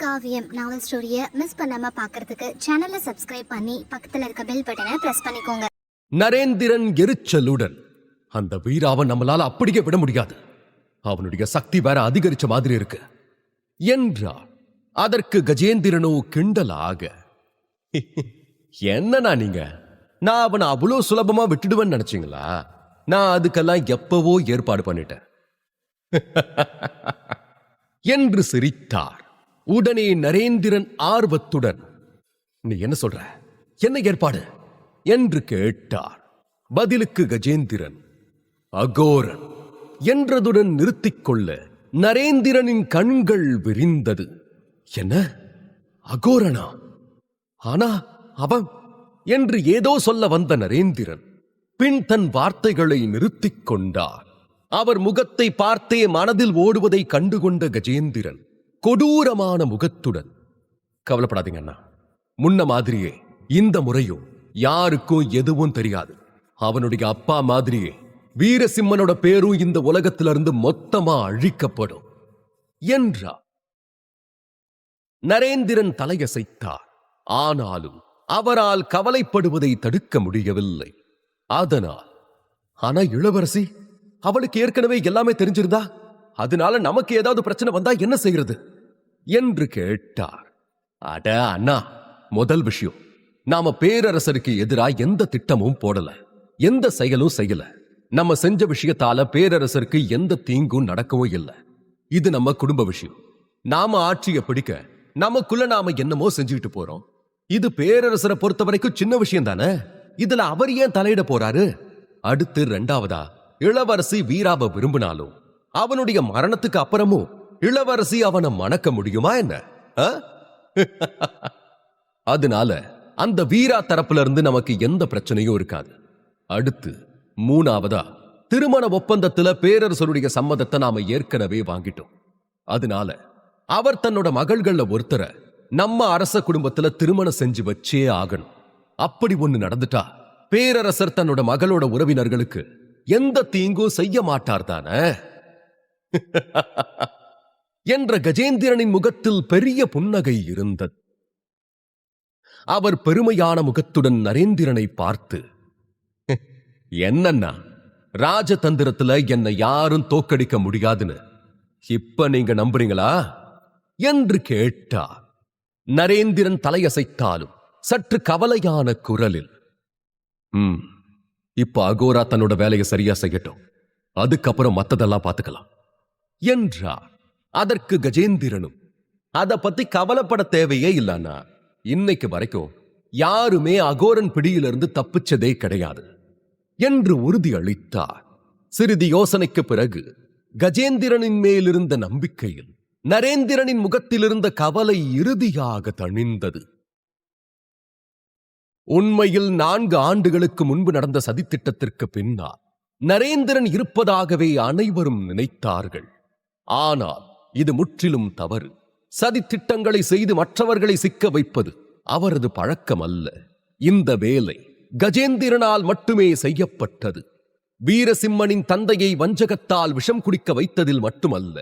காவியம் நாவல் ஸ்டோரியை மிஸ் பண்ணாம பார்க்கிறதுக்கு சேனலை சப்ஸ்கிரைப் பண்ணி பக்கத்துல இருக்க பெல் பட்டனை பிரஸ் பண்ணிக்கோங்க. நரேந்திரன் எரிச்சலுடன், அந்த வீராவை நம்மளால அப்படியே விட முடியாது, அவனுடைய சக்தி வேற அதிகரிச்ச மாதிரி இருக்கு என்றார். அதற்கு கஜேந்திரனோ கிண்டலாக, என்னன்னா நீங்க, நான் அவனை அவ்வளவு சுலபமா விட்டுடுவேன்னு நினைச்சீங்களா? நான் அதுக்கெல்லாம் எப்பவோ ஏற்பாடு பண்ணிட்டேன் என்று சிரித்தார். உடனே நரேந்திரன் ஆர்வத்துடன், நீ என்ன சொல்ற, என்ன ஏற்பாடு என்று கேட்டார். பதிலுக்கு கஜேந்திரன் அகோரன் என்றதுடன் நிறுத்திக் கொள்ள நரேந்திரனின் கண்கள் விரிந்தது. என்ன, அகோரனா? ஆனா அவன் என்று ஏதோ சொல்ல வந்த நரேந்திரன் பின் தன் வார்த்தைகளை நிறுத்திக் கொண்டார். அவர் முகத்தை பார்த்தே மனதில் ஓடுவதை கண்டுகொண்ட கஜேந்திரன் கொடூரமான முகத்துடன், கவலைப்படாதீங்க அண்ணா, முன்ன மாதிரியே இந்த முறையும் யாருக்கும் எதுவும் தெரியாது. அவனுடைய அப்பா மாதிரியே வீரசிம்மனோட பேரும் இந்த உலகத்திலிருந்து மொத்தமா அழிக்கப்படும் என்றார். நரேந்திரன் தலையசைத்தார். ஆனாலும் அவரால் கவலைப்படுவதை தடுக்க முடியவில்லை. அதனால், ஆனா இளவரசி, அவளுக்கு ஏற்கனவே எல்லாமே தெரிஞ்சிருந்தா, அதனால நமக்கு ஏதாவது பிரச்சனை வந்தா என்ன செய்யறது என்று கேட்டார். அட அண்ணா, முதல் விஷயம், நாம பேரரசருக்கு எதிராக எந்த திட்டமும் போடல, எந்த செயலும் செய்யல. நம்ம செஞ்ச விஷயத்தால பேரரசருக்கு எந்த தீங்கும் நடக்கவும் இல்லை. இது நம்ம குடும்ப விஷயம். நாம ஆட்சியை பிடிக்க நமக்குள்ள நாம என்னமோ செஞ்சுக்கிட்டு போறோம். இது பேரரசரை பொறுத்த வரைக்கும் சின்ன விஷயம் தானே. இதுல அவர் ஏன் தலையிட போறாரு? அடுத்து இரண்டாவதா, இளவரசி வீராவை விரும்பினாலும் அவனுடைய மரணத்துக்கு அப்புறமும் இளவரசி அவனை மணக்க முடியுமா என்ன? அதனால அந்த வீரா தரப்புல இருந்து நமக்கு எந்த பிரச்சனையும் இருக்காது. அடுத்து மூணாவதா, திருமண ஒப்பந்தத்துல பேரரசருடைய சம்மதத்தை நாம ஏற்கனவே வாங்கிட்டோம். அதனால அவர் தன்னோட மகள்கள்ல ஒருத்தரை நம்ம அரச குடும்பத்துல திருமணம் செஞ்சு வச்சே ஆகணும். அப்படி ஒண்ணு நடந்துட்டா பேரரசர் தன்னோட மகளோட உறவினர்களுக்கு எந்த தீங்கும் செய்ய மாட்டார் தானே என்ற கஜேந்திரனின் முகத்தில் பெரிய புன்னகை இருந்தது. அவர் பெருமையான முகத்துடன் நரேந்திரனை பார்த்து, என்னன்னா, ராஜதந்திரத்துல என்னை யாரும் தோக்கடிக்க முடியாதுன்னு இப்ப நீங்க நம்புறீங்களா என்று கேட்டார். நரேந்திரன் தலையசைத்தாலும் சற்று கவலையான குரலில், இப்ப அகோரா தன்னோட வேலையை சரியா செய்யட்டும், அதுக்கப்புறம் மத்ததெல்லாம் பார்த்துக்கலாம் என்றார். அதற்கு கஜேந்திரனும், அத பத்தி கவலைப்பட தேவையே இல்லைன்னா, இன்னைக்கு வரைக்கும் யாருமே அகோரன் பிடியிலிருந்து தப்பிச்சதே கிடையாது என்று உறுதி அளித்தார். சிறிது யோசனைக்கு பிறகு கஜேந்திரனின் மேலிருந்த நம்பிக்கையில் நரேந்திரனின் முகத்திலிருந்த கவலை இறுதியாக தணிந்தது. உண்மையில் 4 ஆண்டுகளுக்கு முன்பு நடந்த சதித்திட்டத்திற்கு பின்னால் நரேந்திரன் இருப்பதாகவே அனைவரும் நினைத்தார்கள். ஆனால் இது முற்றிலும் தவறு. சதித்திட்டங்களை செய்து மற்றவர்களை சிக்க வைப்பது அவரது பழக்கம் அல்ல. இந்த வேலை கஜேந்திரனால் மட்டுமே செய்யப்பட்டது. வீரசிம்மனின் தந்தையை வஞ்சகத்தால் விஷம் குடிக்க வைத்ததில் மட்டுமல்ல,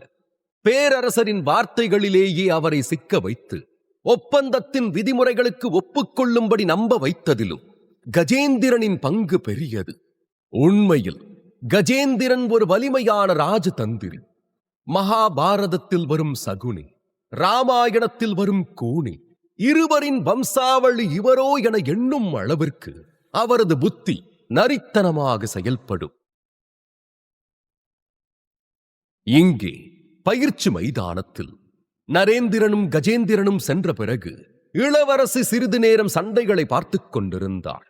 பேரரசரின் வார்த்தைகளிலேயே அவரை சிக்க வைத்து ஒப்பந்தத்தின் விதிமுறைகளுக்கு ஒப்புக்கொள்ளும்படி நம்ப வைத்ததிலும் கஜேந்திரனின் பங்கு பெரியது. உண்மையில் கஜேந்திரன் ஒரு வலிமையான ராஜதந்திரி. மகாபாரதத்தில் வரும் சகுனி, ராமாயணத்தில் வரும் கூனி, இருவரின் வம்சாவளி இவரோ என எண்ணும் அளவிற்கு அவரது புத்தி நரித்தனமாக செயல்படும். இங்கே பயிற்சி மைதானத்தில் நரேந்திரனும் கஜேந்திரனும் சென்ற பிறகு இளவரசி சிறிது நேரம் சண்டைகளை பார்த்துக் கொண்டிருந்தாள்.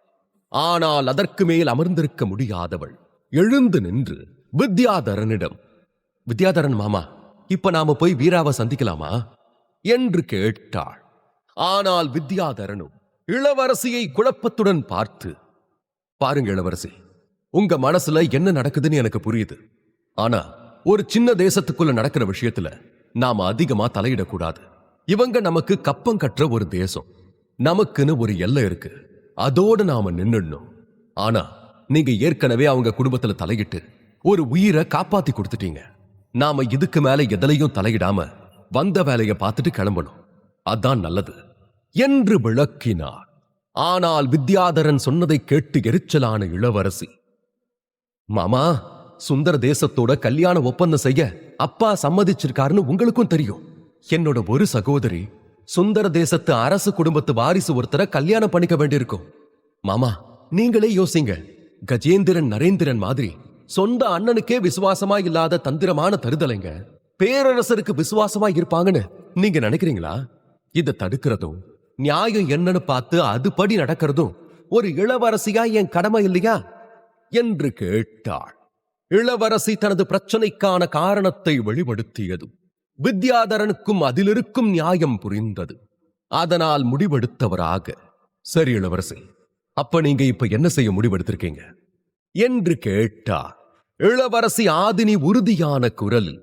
ஆனால் அதற்கு மேல் அமர்ந்திருக்க முடியாதவள் எழுந்து நின்று வித்யாதரனிடம், வித்யாதரன் மாமா, இப்ப நாம போய் வீராவை சந்திக்கலாமா என்று கேட்டாள். ஆனால் வித்யாதரனும் இளவரசியை குழப்பத்துடன் பார்த்து, பாருங்க இளவரசி, உங்க மனசுல என்ன நடக்குதுன்னு எனக்கு புரியுது. ஆனா ஒரு சின்ன தேசத்துக்குள்ள நடக்கிற விஷயத்துல நாம அதிகமா தலையிடக்கூடாது. இவங்க நமக்கு கப்பம் கட்டுற ஒரு தேசம், நமக்குன்னு ஒரு எல்லை இருக்கு, அதோடு நாம நின்னுடணும். ஆனா நீங்க ஏற்கனவே அவங்க குடும்பத்துல தலையிட்டு ஒரு உயிரை காப்பாத்தி கொடுத்துட்டீங்க. நாம இதுக்கு மேல எதிலையும் தலையிடாம வந்த வேலையை பார்த்துட்டு கிளம்பணும். அதான் நல்லது என்று விளக்கினார். ஆனால் வித்யாதரன் சொன்னதை கேட்டு எரிச்சலான இளவரசி, மாமா, சுந்தர தேசத்தோட கல்யாண ஒப்பந்தம் செய்ய அப்பா சம்மதிச்சிருக்காருன்னு உங்களுக்கும் தெரியும். என்னோட ஒரு சகோதரி சுந்தர தேசத்து அரசு குடும்பத்து வாரிசு ஒருத்தரை கல்யாணம் பண்ணிக்க வேண்டியிருக்கும். மாமா, நீங்களே யோசிங்க. கஜேந்திரன் நரேந்திரன் மாதிரி சொந்த அண்ணனுக்கே விசுவாசமா இல்லாத தந்திரமான தருதலைங்க பேரரசருக்கு விசுவாசமா இருப்பாங்கன்னு நீங்க நினைக்கிறீங்களா? இதை தடுக்கிறதும் நியாயம் என்னன்னு பார்த்து அதுபடி நடக்கிறதும் ஒரு இளவரசியா என் கடமை இல்லையா என்று கேட்டாள். இளவரசி தனது பிரச்சனைக்கான காரணத்தை வெளிப்படுத்தியது. வித்யாதரனுக்கும் அதிலிருக்கும் நியாயம் புரிந்தது. அதனால் முடிவெடுத்தவராக, சரி இளவரசி, அப்ப நீங்க இப்ப என்ன செய்ய முடிவெடுத்திருக்கீங்க என்று கேட்டார். இளவரசி ஆதினி உறுதியான குரலில்,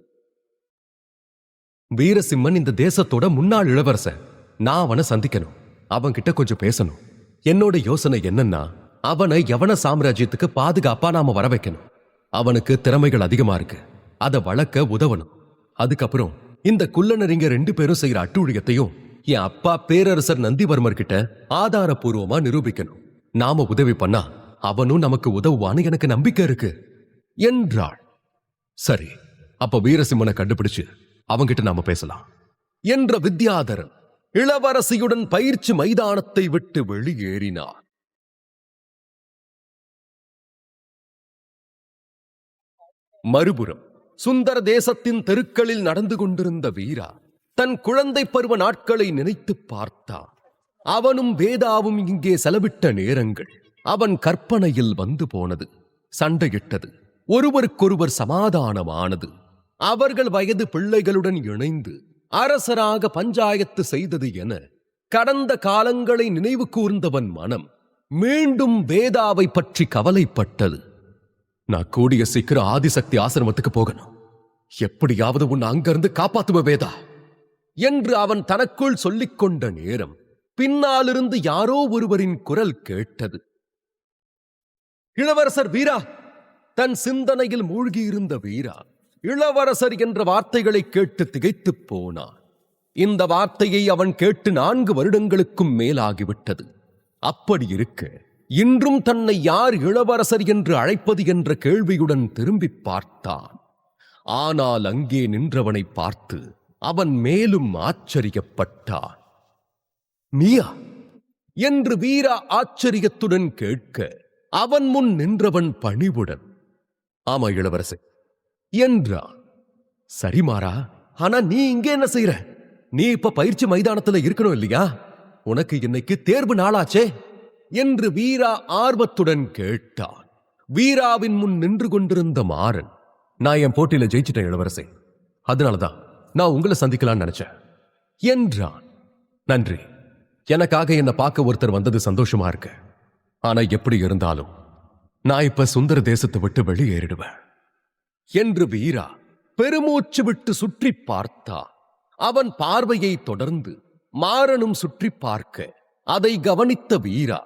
வீரசிம்மன் இந்த தேசத்தோட முன்னாள் இளவரசன். நான் அவனை சந்திக்கணும், அவன்கிட்ட கொஞ்சம் பேசணும். என்னோட யோசனை என்னன்னா, அவனை யவன சாம்ராஜ்யத்துக்கு பாதுகாப்பா நாம வர வைக்கணும். அவனுக்கு திறமைகள் அதிகமா இருக்கு, அதை வளர்க்க உதவணும். அதுக்கப்புறம் இந்த குள்ளனரிங்க 2 பேரும் செய்யற அட்டூழியத்தையும் என் அப்பா பேரரசர் நந்திவர்மர் கிட்ட ஆதாரபூர்வமா நிரூபிக்கணும். நாம உதவி பண்ணா அவனும் நமக்கு உதவுவான்னு எனக்கு நம்பிக்கை இருக்கு என்றாள். சரி, அப்ப வீரசிம்மனை கண்டுபிடிச்சு அவங்கிட்ட நாம பேசலாம் என்ற வித்யாதரன் இளவரசியுடன் பயிற்சி மைதானத்தை விட்டு வெளியேறினார். மறுபுறம் சுந்தர தேசத்தின் தெருக்களில் நடந்து கொண்டிருந்த வீரா தன் குழந்தை பருவ நாட்களை நினைத்து பார்த்தான். அவனும் வேதாவும் இங்கே செலவிட்ட நேரங்கள் அவன் கற்பனையில் வந்து போனது. சண்டையிட்டது, ஒருவருக்கொருவர் சமாதானமானது. அவர்கள் வயது பிள்ளைகளுடன் இணைந்து அரசராக பஞ்சாயத்து செய்தது என கடந்த காலங்களை நினைவு கூர்ந்தவன் மனம் மீண்டும் வேதாவை பற்றி கவலைப்பட்டது. நான் கூடிய சீக்கிரம் ஆதிசக்தி ஆசிரமத்துக்கு போகணும். எப்படியாவது உன்னை அங்கிருந்து காப்பாத்துவ வேதா என்று அவன் தனக்குள் சொல்லிக் கொண்ட நேரம் பின்னாலிருந்து யாரோ ஒருவரின் குரல் கேட்டது. இளவரசர் வீரா! தன் சிந்தனையில் மூழ்கியிருந்த வீரா இளவரசர் என்ற வார்த்தைகளை கேட்டு திகைத்துப் போனான். இந்த வார்த்தையை அவன் கேட்டு 4 வருடங்களுக்கும் மேலாகிவிட்டது. அப்படி இருக்க இன்றும் தன்னை யார் இளவரசர் என்று அழைப்பது என்ற கேள்வியுடன் திரும்பி பார்த்தான். ஆனால் அங்கே நின்றவனை பார்த்து அவன் மேலும் ஆச்சரியப்பட்டான். நீயா என்று வீரா ஆச்சரியத்துடன் கேட்க அவன் முன் நின்றவன் பணிவுடன், ஆமா இளவரசே என்றான். சரி மாறா, ஆனா நீ இங்கே என்ன செய்யற? நீ இப்ப பயிற்சி மைதானத்துல இருக்கணும் இல்லையா? உனக்கு இன்னைக்கு தேர்வு நாளாச்சே என்று வீரா ஆர்வத்துடன் கேட்டான். வீராவின் முன் நின்று கொண்டிருந்த மாறன், நான் என் போட்டியில ஜெயிச்சிட்டேன் இளவரசே, அதனாலதான் நான் உங்களை சந்திக்கலாம்னு நினைச்சேன் என்றான். நன்றி, எனக்காக என்னை பார்க்க ஒருத்தர் வந்தது சந்தோஷமா இருக்கு. ஆனா எப்படி இருந்தாலும் நான் இப்ப சுந்தர தேசத்தை விட்டு வெளியேறிடுவேன் என்று வீரா பெருமூச்சு விட்டு சுற்றி பார்த்தா. அவன் பார்வையை தொடர்ந்து மாறனும் சுற்றி பார்க்க அதை கவனித்த வீரா,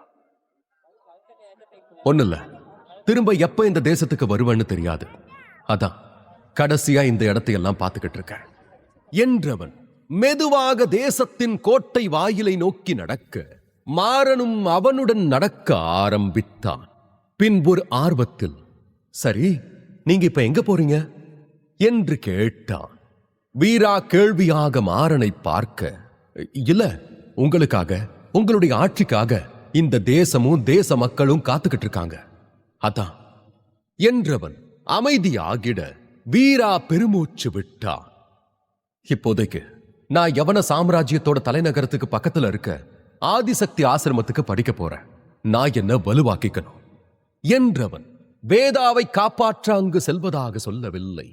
ஒண்ணுல்ல, திரும்ப எப்ப இந்த தேசத்துக்கு வருவேன்னு தெரியாது, அதான் கடைசியா இந்த இடத்தையெல்லாம் பார்த்துக்கிட்டு இருக்க என்றவன் மெதுவாக தேசத்தின் கோட்டை வாயிலை நோக்கி நடக்க மாறனும் அவனுடன் நடக்க ஆரம்பித்தான். பின்பு ஒரு ஆர்வத்தில், சரி நீங்க இப்ப எங்க போறீங்க என்று கேட்டான். வீரா கேள்வியாக மாறனை பார்க்க, இல்ல, உங்களுக்காக, உங்களுடைய ஆட்சிக்காக இந்த தேசமும் தேச மக்களும் காத்துக்கிட்டு இருக்காங்க, அதான் என்றவன் அமைதியாகிட வீரா பெருமூச்சு விட்டான். இப்போதைக்கு நான் யவன சாம்ராஜ்யத்தோட தலைநகரத்துக்கு பக்கத்துல இருக்க ஆதிசக்தி ஆசிரமத்துக்கு படிக்க போறேன். நான் என்ன வலுவாக்கிக்கணும் என்றவன் வேதாவை காப்பாற்ற அங்கு செல்வதாக சொல்லவில்லை.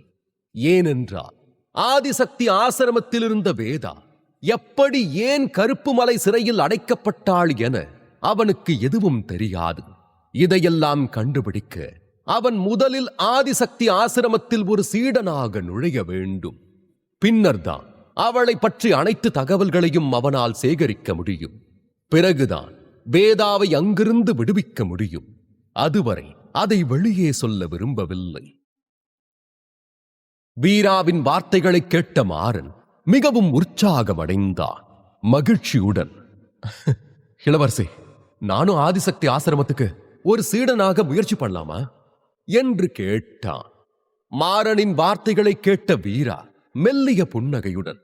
ஏனென்றால் ஆதிசக்தி ஆசிரமத்தில் இருந்த வேதா எப்படி ஏன் கருப்பு மலை சிறையில் அடைக்கப்பட்டாள் என அவனுக்கு எதுவும் தெரியாது. இதையெல்லாம் கண்டுபிடிக்க அவன் முதலில் ஆதிசக்தி ஆசிரமத்தில் ஒரு சீடனாக நுழைய வேண்டும். பின்னர்தான் அவளை பற்றி அனைத்து தகவல்களையும் அவனால் சேகரிக்க முடியும். பிறகுதான் வேதாவை அங்கிருந்து விடுவிக்க முடியும். அதுவரை அதை வெளியே சொல்ல விரும்பவில்லை. வீராவின் வார்த்தைகளை கேட்ட மாறன் மிகவும் உற்சாகமடைந்தான். மகிழ்ச்சியுடன், இளவரசி, நானும் ஆதிசக்தி ஆசிரமத்துக்கு ஒரு சீடனாக முயற்சி பண்ணலாமா என்று கேட்டான். மாறனின் வார்த்தைகளை கேட்ட வீரா மெல்லிய புன்னகையுடன்,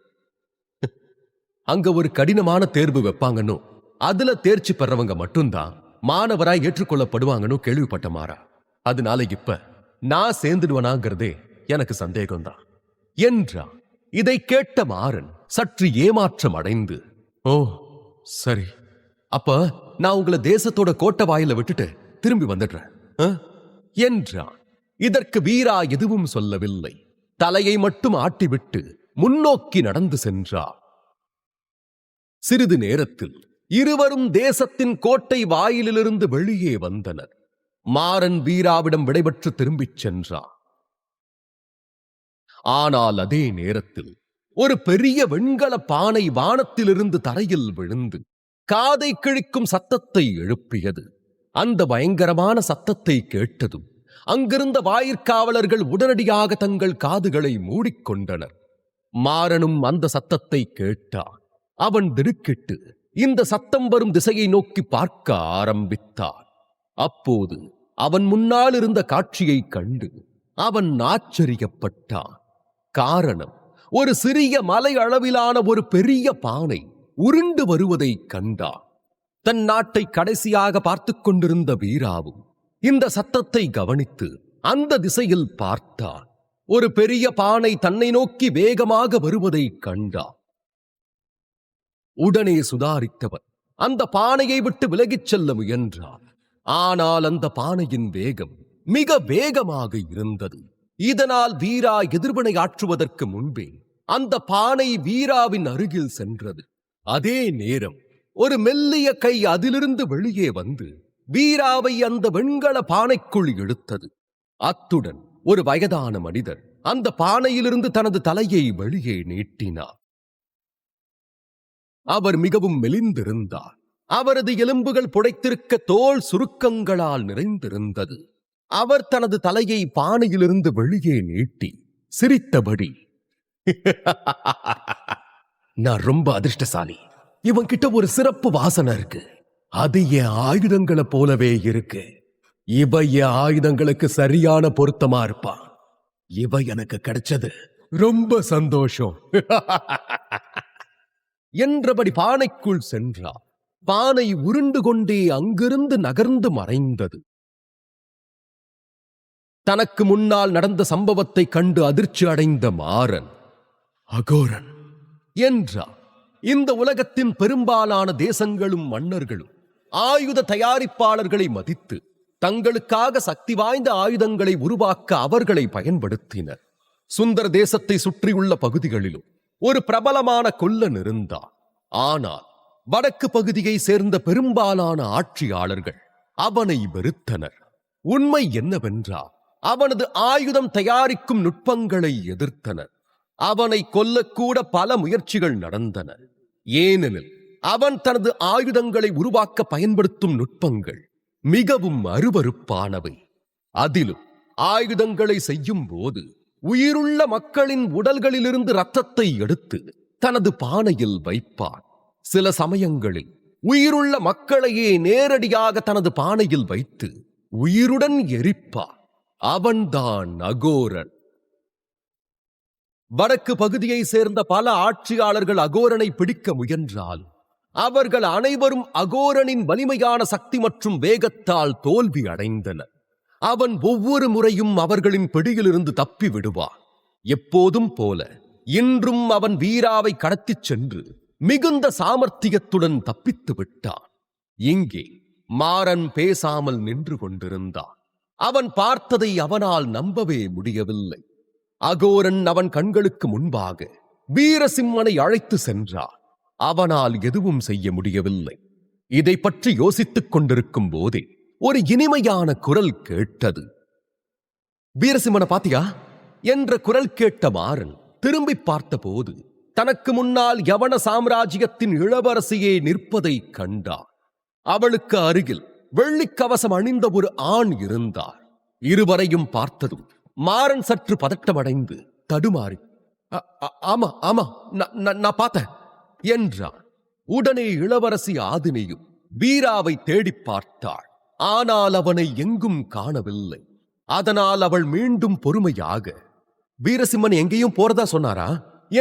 அங்க ஒரு கடினமான தேர்வு வைப்பாங்கன்னு, அதுல தேர்ச்சி பெறவங்க மட்டும்தான் மாணவராய் ஏற்றுக்கொள்ளப்படுவாங்கன்னு கேள்விப்பட்ட மாறா. அதனால இப்ப நான் சேர்ந்துடுவனாங்கிறதே எனக்கு சந்தேகம்தான் என்றான். இதை கேட்ட மாறன் சற்று ஏமாற்றம் அடைந்து, ஓ சரி, அப்ப நான் உங்களை தேசத்தோட கோட்டை வாயில விட்டுட்டு திரும்பி வந்துடுறேன் என்றான். இதற்கு வீரா எதுவும் சொல்லவில்லை. தலையை மட்டும் ஆட்டிவிட்டு முன்னோக்கி நடந்து சென்றார். சிறிது நேரத்தில் இருவரும் தேசத்தின் கோட்டை வாயிலிலிருந்து வெளியே வந்தனர். மாறன் வீராவிடம் விடைபெற்று திரும்பிச் சென்றார். ஆனால் அதே நேரத்தில் ஒரு பெரிய வெண்கல பானை வானத்திலிருந்து தரையில் விழுந்து காதை கிழிக்கும் சத்தத்தை எழுப்பியது. அந்த பயங்கரமான சத்தத்தை கேட்டதும் அங்கிருந்த வாயிற்காவலர்கள் உடனடியாக தங்கள் காதுகளை மூடிக்கொண்டனர். மாறனும் அந்த சத்தத்தை கேட்டான். அவன் திடுக்கிட்டு இந்த சத்தம் வரும் திசையை நோக்கி பார்க்க ஆரம்பித்தான். அப்போது அவன் முன்னால் இருந்த காட்சியை கண்டு அவன் ஆச்சரியப்பட்டான். காரணம், ஒரு சிறிய மலை அளவிலான ஒரு பெரிய பானை உருண்டு வருவதை கண்டான். தன் நாட்டை கடைசியாக பார்த்துக் கொண்டிருந்த வீராவும் இந்த சத்தத்தை கவனித்து அந்த திசையில் பார்த்தான். ஒரு பெரிய பானை தன்னை நோக்கி வேகமாக வருவதை கண்டான். உடனே சுதாரித்தவன் அந்த பானையை விட்டு விலகிச் செல்ல முயன்றான். ஆனால் அந்த பானையின் வேகம் மிக வேகமாக இருந்தது. இதனால் வீரா எதிர்வினை ஆற்றுவதற்கு முன்பே அந்த பானை வீராவின் அருகில் சென்றது. அதே நேரம் ஒரு மெல்லிய கை அதிலிருந்து வெளியே வந்து வீராவை அந்த வெண்கல பானைக்குள் இழுத்தது. அத்துடன் ஒரு வயதான மனிதர் அந்த பானையிலிருந்து தனது தலையை வெளியே நீட்டினார். அவர் மிகவும் மெலிந்திருந்தார். அவரது எலும்புகள் புடைத்திருக்க தோல் சுருக்கங்களால் நிறைந்திருந்தது. அவர் தனது தலையை பானையிலிருந்து வெளியே நீட்டி சிரித்தபடி, நான் ரொம்ப அதிர்ஷ்டசாலி, இவன் கிட்ட ஒரு சிறப்பு வாசனை இருக்கு, அது என் ஆயுதங்களை போலவே இருக்கு, இவ என் ஆயுதங்களுக்கு சரியான பொருத்தமா இருப்பான், இவ எனக்கு கிடைச்சது ரொம்ப சந்தோஷம் என்றபடி பானைக்குள் சென்றார். பானை உருண்டு கொண்டே அங்கிருந்து நகர்ந்து மறைந்தது. தனக்கு முன்னால் நடந்த சம்பவத்தை கண்டு அதிர்ச்சி அடைந்த மாறன், அகோரன் என்றார். இந்த உலகத்தின் பெரும்பாலான தேசங்களும் மன்னர்களும் ஆயுத தயாரிப்பாளர்களை மதித்து தங்களுக்காக சக்தி வாய்ந்த ஆயுதங்களை உருவாக்க அவர்களை பயன்படுத்தினர். சுந்தர தேசத்தை சுற்றியுள்ள பகுதிகளிலும் ஒரு பிரபலமான கொல்லன் இருந்தார். ஆனால் வடக்கு பகுதியை சேர்ந்த பெரும்பாலான ஆட்சியாளர்கள் அவனை வெறுத்தனர். உண்மை என்னவென்றால் அவனது ஆயுதம் தயாரிக்கும் நுட்பங்களை எதிர்த்தனர். அவனை கொல்லக்கூட பல முயற்சிகள் நடந்தன. ஏனெனில் அவன் தனது ஆயுதங்களை உருவாக்க பயன்படுத்தும் நுட்பங்கள் மிகவும் அருவருப்பானவை. அதிலும் ஆயுதங்களை செய்யும் போது உயிருள்ள மக்களின் உடல்களிலிருந்து இரத்தத்தை எடுத்து தனது பானையில் வைப்பான். சில சமயங்களில் உயிருள்ள மக்களையே நேரடியாக தனது பானையில் வைத்து உயிருடன் எரிப்பான். அவன்தான் அகோரன். வடக்கு பகுதியை சேர்ந்த பல ஆட்சியாளர்கள் அகோரனை பிடிக்க முயன்றால் அவர்கள் அனைவரும் அகோரனின் வலிமையான சக்தி மற்றும் வேகத்தால் தோல்வி அடைந்தனர். அவன் ஒவ்வொரு முறையும் அவர்களின் பிடியிலிருந்து தப்பி விடுவான். எப்போதும் போல இன்றும் அவன் வீராவை கடத்திச் சென்று மிகுந்த சாமர்த்தியத்துடன் தப்பித்து விட்டான். இங்கே மாறன் பேசாமல் நின்று கொண்டிருந்தான். அவன் பார்த்ததை அவனால் நம்பவே முடியவில்லை. அகோரன் அவன் கண்களுக்கு முன்பாக வீரசிம்மனை அழைத்து சென்றான். அவனால் எதுவும் செய்ய முடியவில்லை. இதை பற்றி யோசித்துக் கொண்டிருக்கும் போதே ஒரு இனிமையான குரல் கேட்டது. வீரசிம்மனை பாத்தியா என்ற குரல் கேட்ட மாறன் திரும்பி பார்த்தபோது தனக்கு முன்னால் யவன சாம்ராஜ்யத்தின் இளவரசியே நிற்பதை கண்டார். அவளுக்கு அருகில் வெள்ளிக்கவசம் அணிந்த ஒரு ஆண் இருந்தார். இருவரையும் பார்த்ததும் மாறன் சற்று பதட்டமடைந்து தடுமாறி, ஆமா ஆமா நான் பார்த்தேன் என்றான். உடனே இளவரசி ஆதினியும் வீராவை தேடிப் பார்த்தாள். ஆனால் அவனை எங்கும் காணவில்லை. அதனால் அவள் மீண்டும் பொறுமையாக, வீரசிம்மன் எங்கேயும் போறதா சொன்னாரா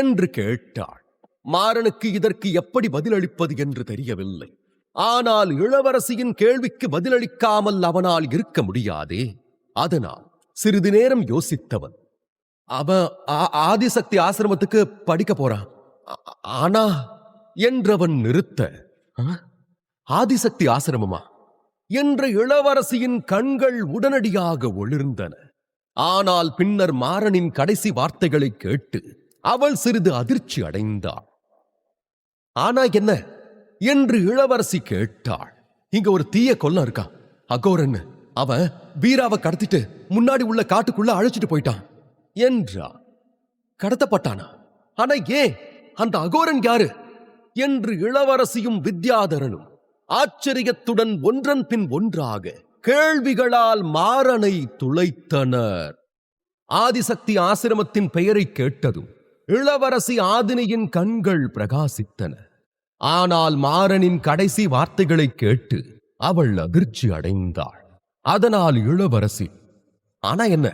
என்று கேட்டாள். மாறனுக்கு இதற்கு எப்படி பதிலளிப்பது என்று தெரியவில்லை. ஆனால் இளவரசியின் கேள்விக்கு பதிலளிக்காமல் அவனால் இருக்க முடியாதே. அதனால் சிறிது நேரம் யோசித்தவன், அவன் ஆதிசக்தி ஆசிரமத்துக்கு படிக்க போறான். ஆனா என்றவன் நிறுத்த, ஆதிசக்தி ஆசிரமமா என்ற இளவரசியின் கண்கள் உடனடியாக ஒளிர்ந்தன. ஆனால் பின்னர் மாறனின் கடைசி வார்த்தைகளை கேட்டு அவள் சிறிது அதிர்ச்சி அடைந்தாள். ஆனா என்ன என்று இளவரசி கேட்டாள். இங்க ஒரு தீய கொல்லம் இருக்கான், அகோரன். அவன் வீராவை கடத்திட்டு முன்னாடி உள்ள காட்டுக்குள்ள அழைச்சிட்டு போயிட்டான் என்றா. கடத்தப்பட்டானா? ஆனா ஏன்? அந்த அகோரன் யாரு என்று இளவரசியும் வித்யாதரனும் ஆச்சரியத்துடன் ஒன்றன் பின் ஒன்றாக கேள்விகளால் மாறனை துளைத்தனர். ஆதிசக்தி ஆசிரமத்தின் பெயரை கேட்டதும் இளவரசி ஆதினியின் கண்கள் பிரகாசித்தன. ஆனால் மாறனின் கடைசி வார்த்தைகளை கேட்டு அவள் அதிர்ச்சி அடைந்தாள். அதனால் இளவரசி, ஆனா என்ன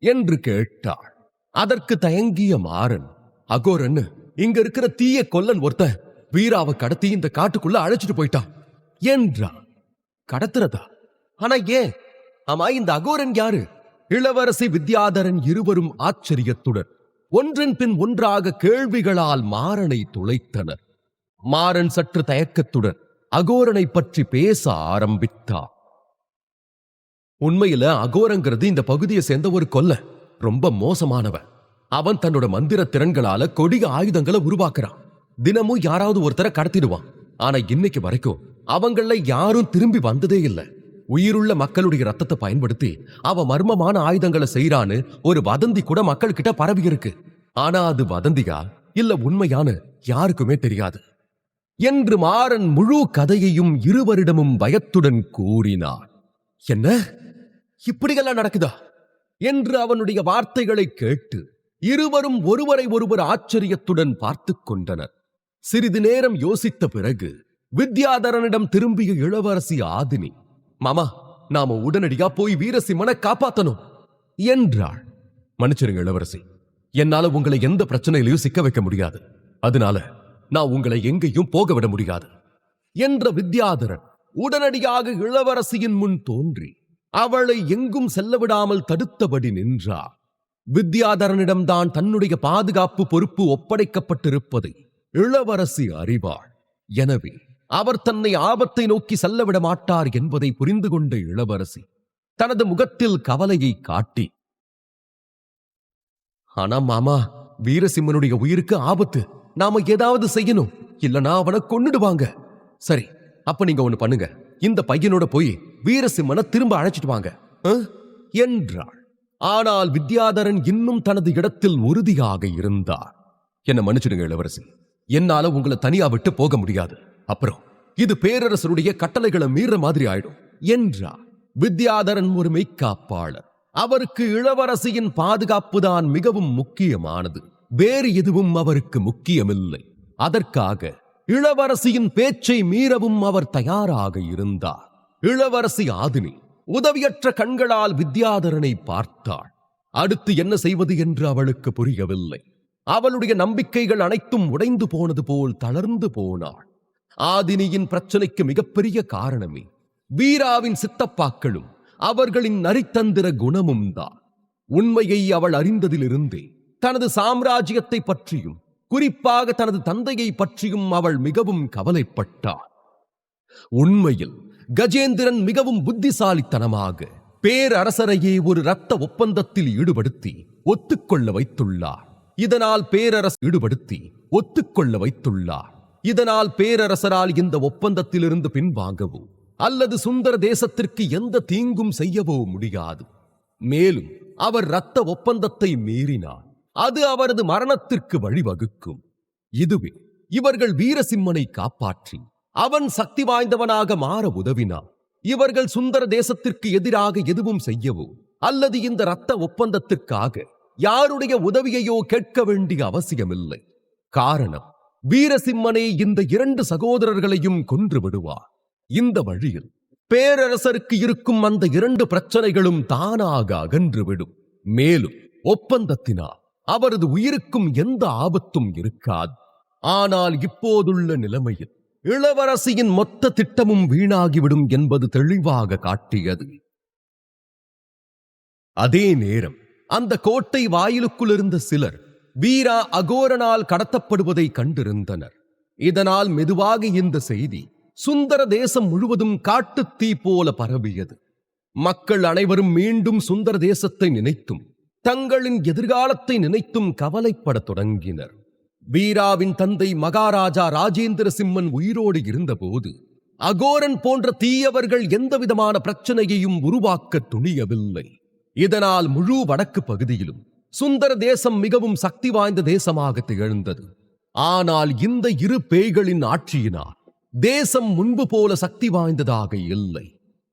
என்று கேட்டாள். அதற்கு தயங்கிய மாறன், அகோரன் இங்க இருக்கிற தீய கொல்லன் ஒருத்தன் வீராவை கடத்தி இந்த காட்டுக்குள்ள அழைச்சிட்டு போயிட்டான் என்றான். கடத்துறதா? ஆனா ஏன்? ஆமா, இந்த அகோரன் யாரு? இளவரசி வித்யாதரன் இருவரும் ஆச்சரியத்துடன் ஒன்றன் பின் ஒன்றாக கேள்விகளால் மாறனை துளைத்தனர். மாறன் சற்று தயக்கத்துடன் அகோரனை பற்றி பேச ஆரம்பித்தார். உண்மையில அகோரங்கிறது இந்த பகுதியை சேர்ந்த ஒரு கொல்லன். ரொம்ப மோசமானவன். அவன் தன்னோட மந்திர திறன்களால கொடிய ஆயுதங்களை உருவாக்குறான். தினமும் யாராவது ஒருத்தரை கடத்திடுவான். ஆனா இன்னைக்கு வரைக்கும் அவங்கள யாரும் திரும்பி வந்ததே இல்லை. உயிருள்ள மக்களுடைய ரத்தத்தை பயன்படுத்தி அவன் மர்மமான ஆயுதங்களை செய்யறான்னு ஒரு வதந்தி கூட மக்கள் கிட்ட பரவி இருக்கு. ஆனா அது வதந்தியா இல்ல உண்மையான யாருக்குமே தெரியாது என்று மாறன் முழு கதையையும் இருவரிடமும் பயத்துடன் கூறினார். என்ன, இப்படியெல்லாம் நடக்குதா என்று அவனுடைய வார்த்தைகளை கேட்டு இருவரும் ஒருவரை ஒருவர் ஆச்சரியத்துடன் பார்த்துக் கொண்டனர். சிறிது நேரம் யோசித்த பிறகு வித்யாதரனிடம் திரும்பிய இளவரசி ஆதினி, மாமா, நாம உடனடியா போய் வீரசிம்மனை காப்பாத்தணும் என்றாள். மன்னிச்சிருங்க இளவரசி, என்னால உங்களை எந்த பிரச்சனையிலையும் சிக்க வைக்க முடியாது. அதனால நான் உங்களை எங்கேயும் போக விட முடியாது என்ற வித்யாதரன் உடனடியாக இளவரசியின் முன் தோன்றி அவளை எங்கும் செல்ல விடாமல் தடுத்தபடி நின்றார். வித்யாதரனிடம்தான் தன்னுடைய பாதுகாப்பு பொறுப்பு ஒப்படைக்கப்பட்டிருப்பதை இளவரசி அறிவாள். எனவே அவர் தன்னை ஆபத்தை நோக்கி செல்லவிட மாட்டார் என்பதை புரிந்து கொண்ட இளவரசி தனது முகத்தில் கவலையை காட்டி, ஆனா மாமா, வீரசிம்மனுடைய உயிருக்கு ஆபத்து. நாம ஏதாவது செய்யணும், இல்லனா அவனை கொன்னுடுவாங்க. சரி, அப்ப நீங்க ஒண்ணு பண்ணுங்க, இந்த பையனோட போய் வீரசிம்மனை திரும்ப அழைச்சிட்டு வாங்க என்றாள். ஆனால் வித்யாதரன் இன்னும் தனது இடத்தில் உறுதியாக இருந்தார். என்ன மன்னிச்சிடுங்க இளவரசி, என்னால உங்களை தனியா விட்டு போக முடியாது. அப்புறம் இது பேரரசருடைய கட்டளைகளை மீற மாதிரி ஆயிடும் என்றார். வித்யாதரன் ஒரு மெய்க்காப்பாளர். அவருக்கு இளவரசியின் பாதுகாப்பு தான் மிகவும் முக்கியமானது. வேறு எதுவும் அவருக்கு முக்கியமில்லை. அதற்காக இளவரசியின் பேச்சை மீறவும் அவர் தயாராக இருந்தார். இளவரசி ஆதினி உதவியற்ற கண்களால் வித்யாதரனை பார்த்தாள். அடுத்து என்ன செய்வது என்று அவளுக்கு புரியவில்லை. அவளுடைய நம்பிக்கைகள் அனைத்தும் உடைந்து போனது போல் தளர்ந்து போனாள். ஆதினியின் பிரச்சனைக்கு மிகப்பெரிய காரணமே வீராவின் சித்தப்பாக்களும் அவர்களின் நரித்தந்திர குணமும் தான். உண்மையை அவள் அறிந்ததிலிருந்தே தனது சாம்ராஜ்யத்தை பற்றியும் குறிப்பாக தனது தந்தையை பற்றியும் அவள் மிகவும் கவலைப்பட்டாள். உண்மையில் கஜேந்திரன் மிகவும் புத்திசாலித்தனமாக பேரரசரையே ஒரு இரத்த ஒப்பந்தத்தில் ஈடுபடுத்தி ஒத்துக்கொள்ள வைத்துள்ளார். இதனால் பேரரசரால் இந்த ஒப்பந்தத்திலிருந்து பின்வாங்கவோ அல்லது சுந்தர தேசத்திற்கு எந்த தீங்கும் செய்யவோ முடியாது. மேலும் அவர் இரத்த ஒப்பந்தத்தை மீறினார் அது அவரது மரணத்திற்கு வழிவகுக்கும். இதுவே இவர்கள் வீரசிம்மனை காப்பாற்றி அவன் சக்தி வாய்ந்தவனாக மாற உதவினார். இவர்கள் சுந்தர தேசத்திற்கு எதிராக எதுவும் செய்யவோ அல்லது இந்த இரத்த ஒப்பந்தத்திற்காக யாருடைய உதவியையோ கேட்க வேண்டிய அவசியமில்லை. காரணம், வீரசிம்மனே இந்த 2 சகோதரர்களையும் கொன்று விடுவார். இந்த வழியில் பேரரசருக்கு இருக்கும் அந்த 2 பிரச்சனைகளும் தானாக அகன்றுவிடும். மேலும் ஒப்பந்தத்தினால் அவரது உயிருக்கும் எந்த ஆபத்தும் இருக்காது. ஆனால் இப்போதுள்ள நிலைமையில் இளவரசியின் மொத்த திட்டமும் வீணாகிவிடும் என்பது தெளிவாக காட்டியது. அதே நேரம் அந்த கோட்டை வாயிலுக்குள் இருந்த சிலர் வீரா அகோரனால் கடத்தப்படுவதை கண்டிருந்தனர். இதனால் மெதுவாக இந்த செய்தி சுந்தர தேசம் முழுவதும் காட்டுத்தீ போல பரவியது. மக்கள் அனைவரும் மீண்டும் சுந்தர தேசத்தை நினைத்தும் தங்களின் எதிர்காலத்தை நினைத்தும் கவலைப்படத் தொடங்கினர். வீராவின் தந்தை மகாராஜா ராஜேந்திர சிம்மன் உயிரோடு இருந்தபோது அகோரன் போன்ற தீயவர்கள் எந்தவிதமான பிரச்சனையையும் உருவாக்க துணியவில்லை. இதனால் முழு வடக்கு பகுதியிலும் சுந்தர தேசம் மிகவும் சக்தி வாய்ந்த தேசமாக திகழ்ந்தது. ஆனால் இந்த 2 பேய்களின் ஆட்சியினால் தேசம் முன்பு போல சக்தி வாய்ந்ததாக இல்லை.